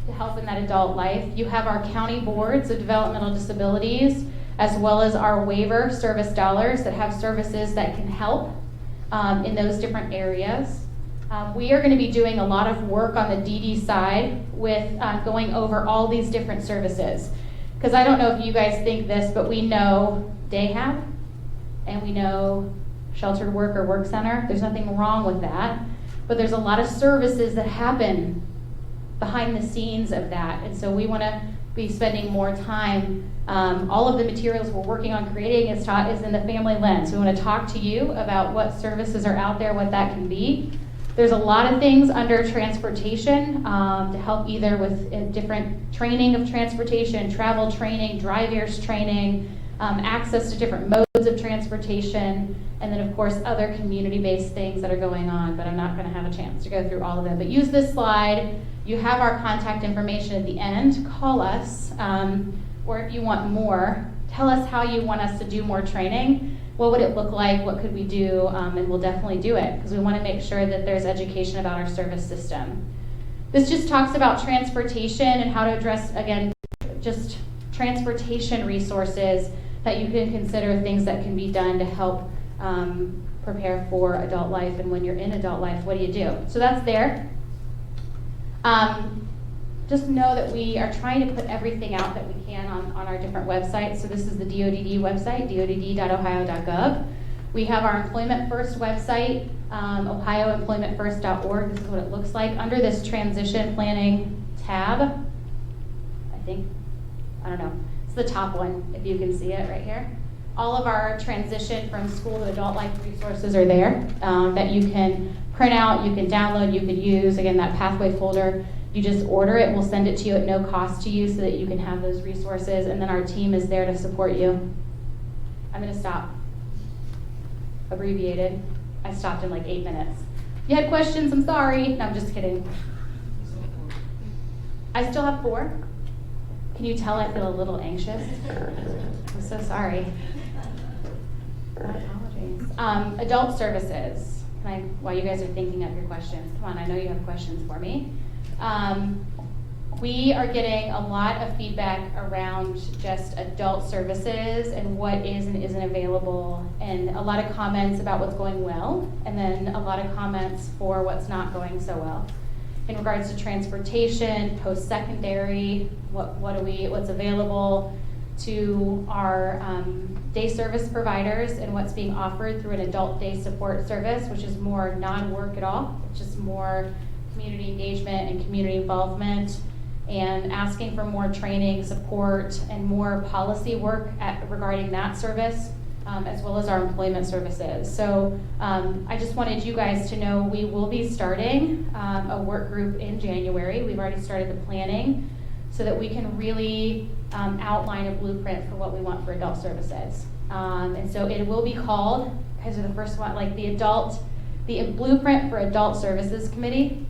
to help in that adult life. You have our county boards of developmental disabilities, as well as our waiver service dollars that have services that can help in those different areas. We are going to be doing a lot of work on the DD side with going over all these different services. Because I don't know if you guys think this, but we know Dayhab and we know Sheltered Worker Work Center. There's nothing wrong with that. but there's a lot of services that happen behind the scenes of that. And so we want to be spending more time. All of the materials we're working on creating is in the family lens. We want to talk to you about what services are out there, what that can be. There's a lot of things under transportation to help either with different training of transportation, travel training, driver's training, access to different modes of transportation, and then of course other community-based things that are going on, but I'm not going to have a chance to go through all of them. But use this slide. You have our contact information at the end. Call us, or if you want more, tell us how you want us to do more training. What would it look like? What could we do? And we'll definitely do it because we want to make sure that there's education about our service system. This just talks about transportation and how to address, again, just transportation resources that you can consider, things that can be done to help prepare for adult life. And when you're in adult life, what do you do? So that's there. Just know that we are trying to put everything out that we can on our different websites. So this is the DODD website, dodd.ohio.gov. We have our Employment First website, ohioemploymentfirst.org. This is what it looks like. Under this transition planning tab, I don't know, it's the top one, if you can see it right here. All of our transition from school to adult life resources are there that you can print out, you can download, you can use. Again, that pathway folder, you just order it, we'll send it to you at no cost to you so that you can have those resources, and then our team is there to support you. I'm gonna stop. Abbreviated. I stopped in like 8 minutes. If you had questions, I'm sorry. No, I'm just kidding. I still have 4. Can you tell I feel a little anxious? I'm so sorry. My apologies. Adult services. While you guys are thinking of your questions, come on, I know you have questions for me. We are getting a lot of feedback around just adult services and what is and isn't available, and a lot of comments about what's going well, and then a lot of comments for what's not going so well. In regards to transportation, post-secondary, what's available to our day service providers and what's being offered through an adult day support service, which is more non-work at all. It's just more community engagement and community involvement, and asking for more training, support, and more policy work regarding that service, as well as our employment services. So I just wanted you guys to know we will be starting a work group in January. We've already started the planning so that we can really outline a blueprint for what we want for adult services. And so it will be called, guys are the first one, like the Blueprint for Adult Services Committee,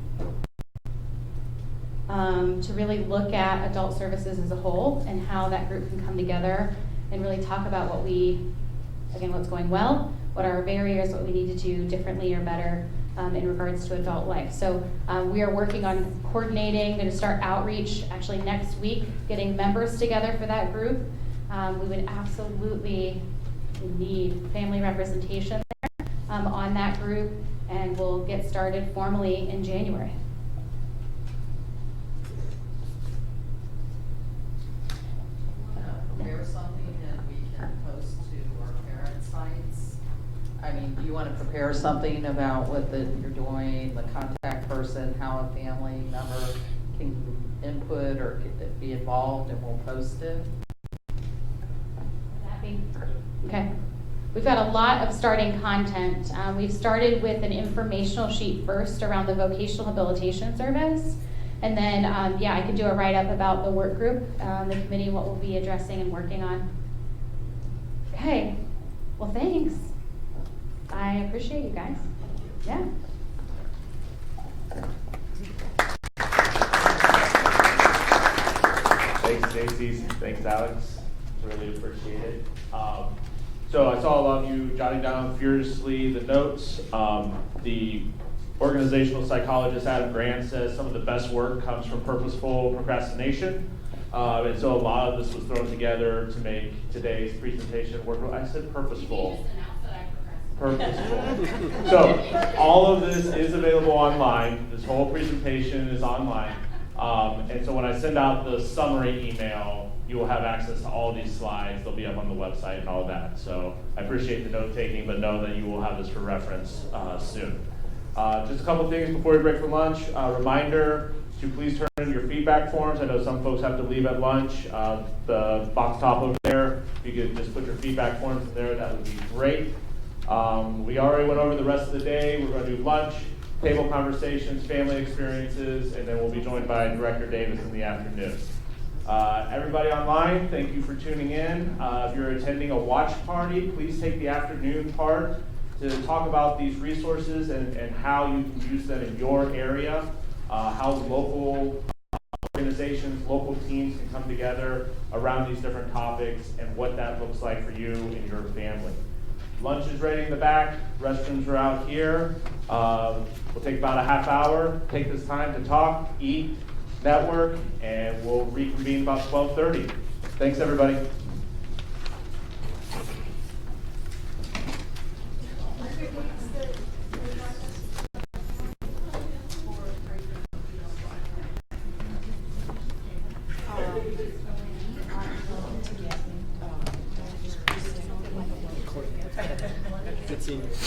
to really look at adult services as a whole and how that group can come together and really talk about what's going well, what are our barriers, what we need to do differently or better in regards to adult life. So we are working on coordinating, going to start outreach actually next week, getting members together for that group. We would absolutely need family representation there on that group, and we'll get started formally in January. Prepare something that we can post to our parent sites? I mean, do you want to prepare something about what you're doing, the contact person, how a family member can input or be involved, and we'll post it? Okay. We've got a lot of starting content. We've started with an informational sheet first around the vocational habilitation service. And then, I could do a write-up about the work group, the committee, what we'll be addressing and working on. Okay. Well, thanks. I appreciate you guys. Yeah. Thanks, Stacey. Thanks, Alex. Really appreciate it. So I saw a lot of you jotting down furiously the notes. The organizational psychologist Adam Grant says some of the best work comes from purposeful procrastination. And so a lot of this was thrown together to make today's presentation work. I said purposeful. Purposeful. So all of this is available online. This whole presentation is online. And so when I send out the summary email, you will have access to all these slides. They'll be up on the website and all that. So I appreciate the note taking, but know that you will have this for reference soon. Just a couple things before we break for lunch. Reminder to please turn in your feedback forms. I know some folks have to leave at lunch. The box top over there, if you could just put your feedback forms in there, that would be great. We already went over the rest of the day. We're going to do lunch, table conversations, family experiences, and then we'll be joined by Director Davis in the afternoon. Everybody online, thank you for tuning in. If you're attending a watch party, please take the afternoon part to talk about these resources and how you can use them in your area, how local organizations, local teams can come together around these different topics, and what that looks like for you and your family. Lunch is ready in the back, restrooms are out here. We'll take about a half hour, take this time to talk, eat, network, and we'll reconvene about 12:30. Thanks, everybody. Good seeing you.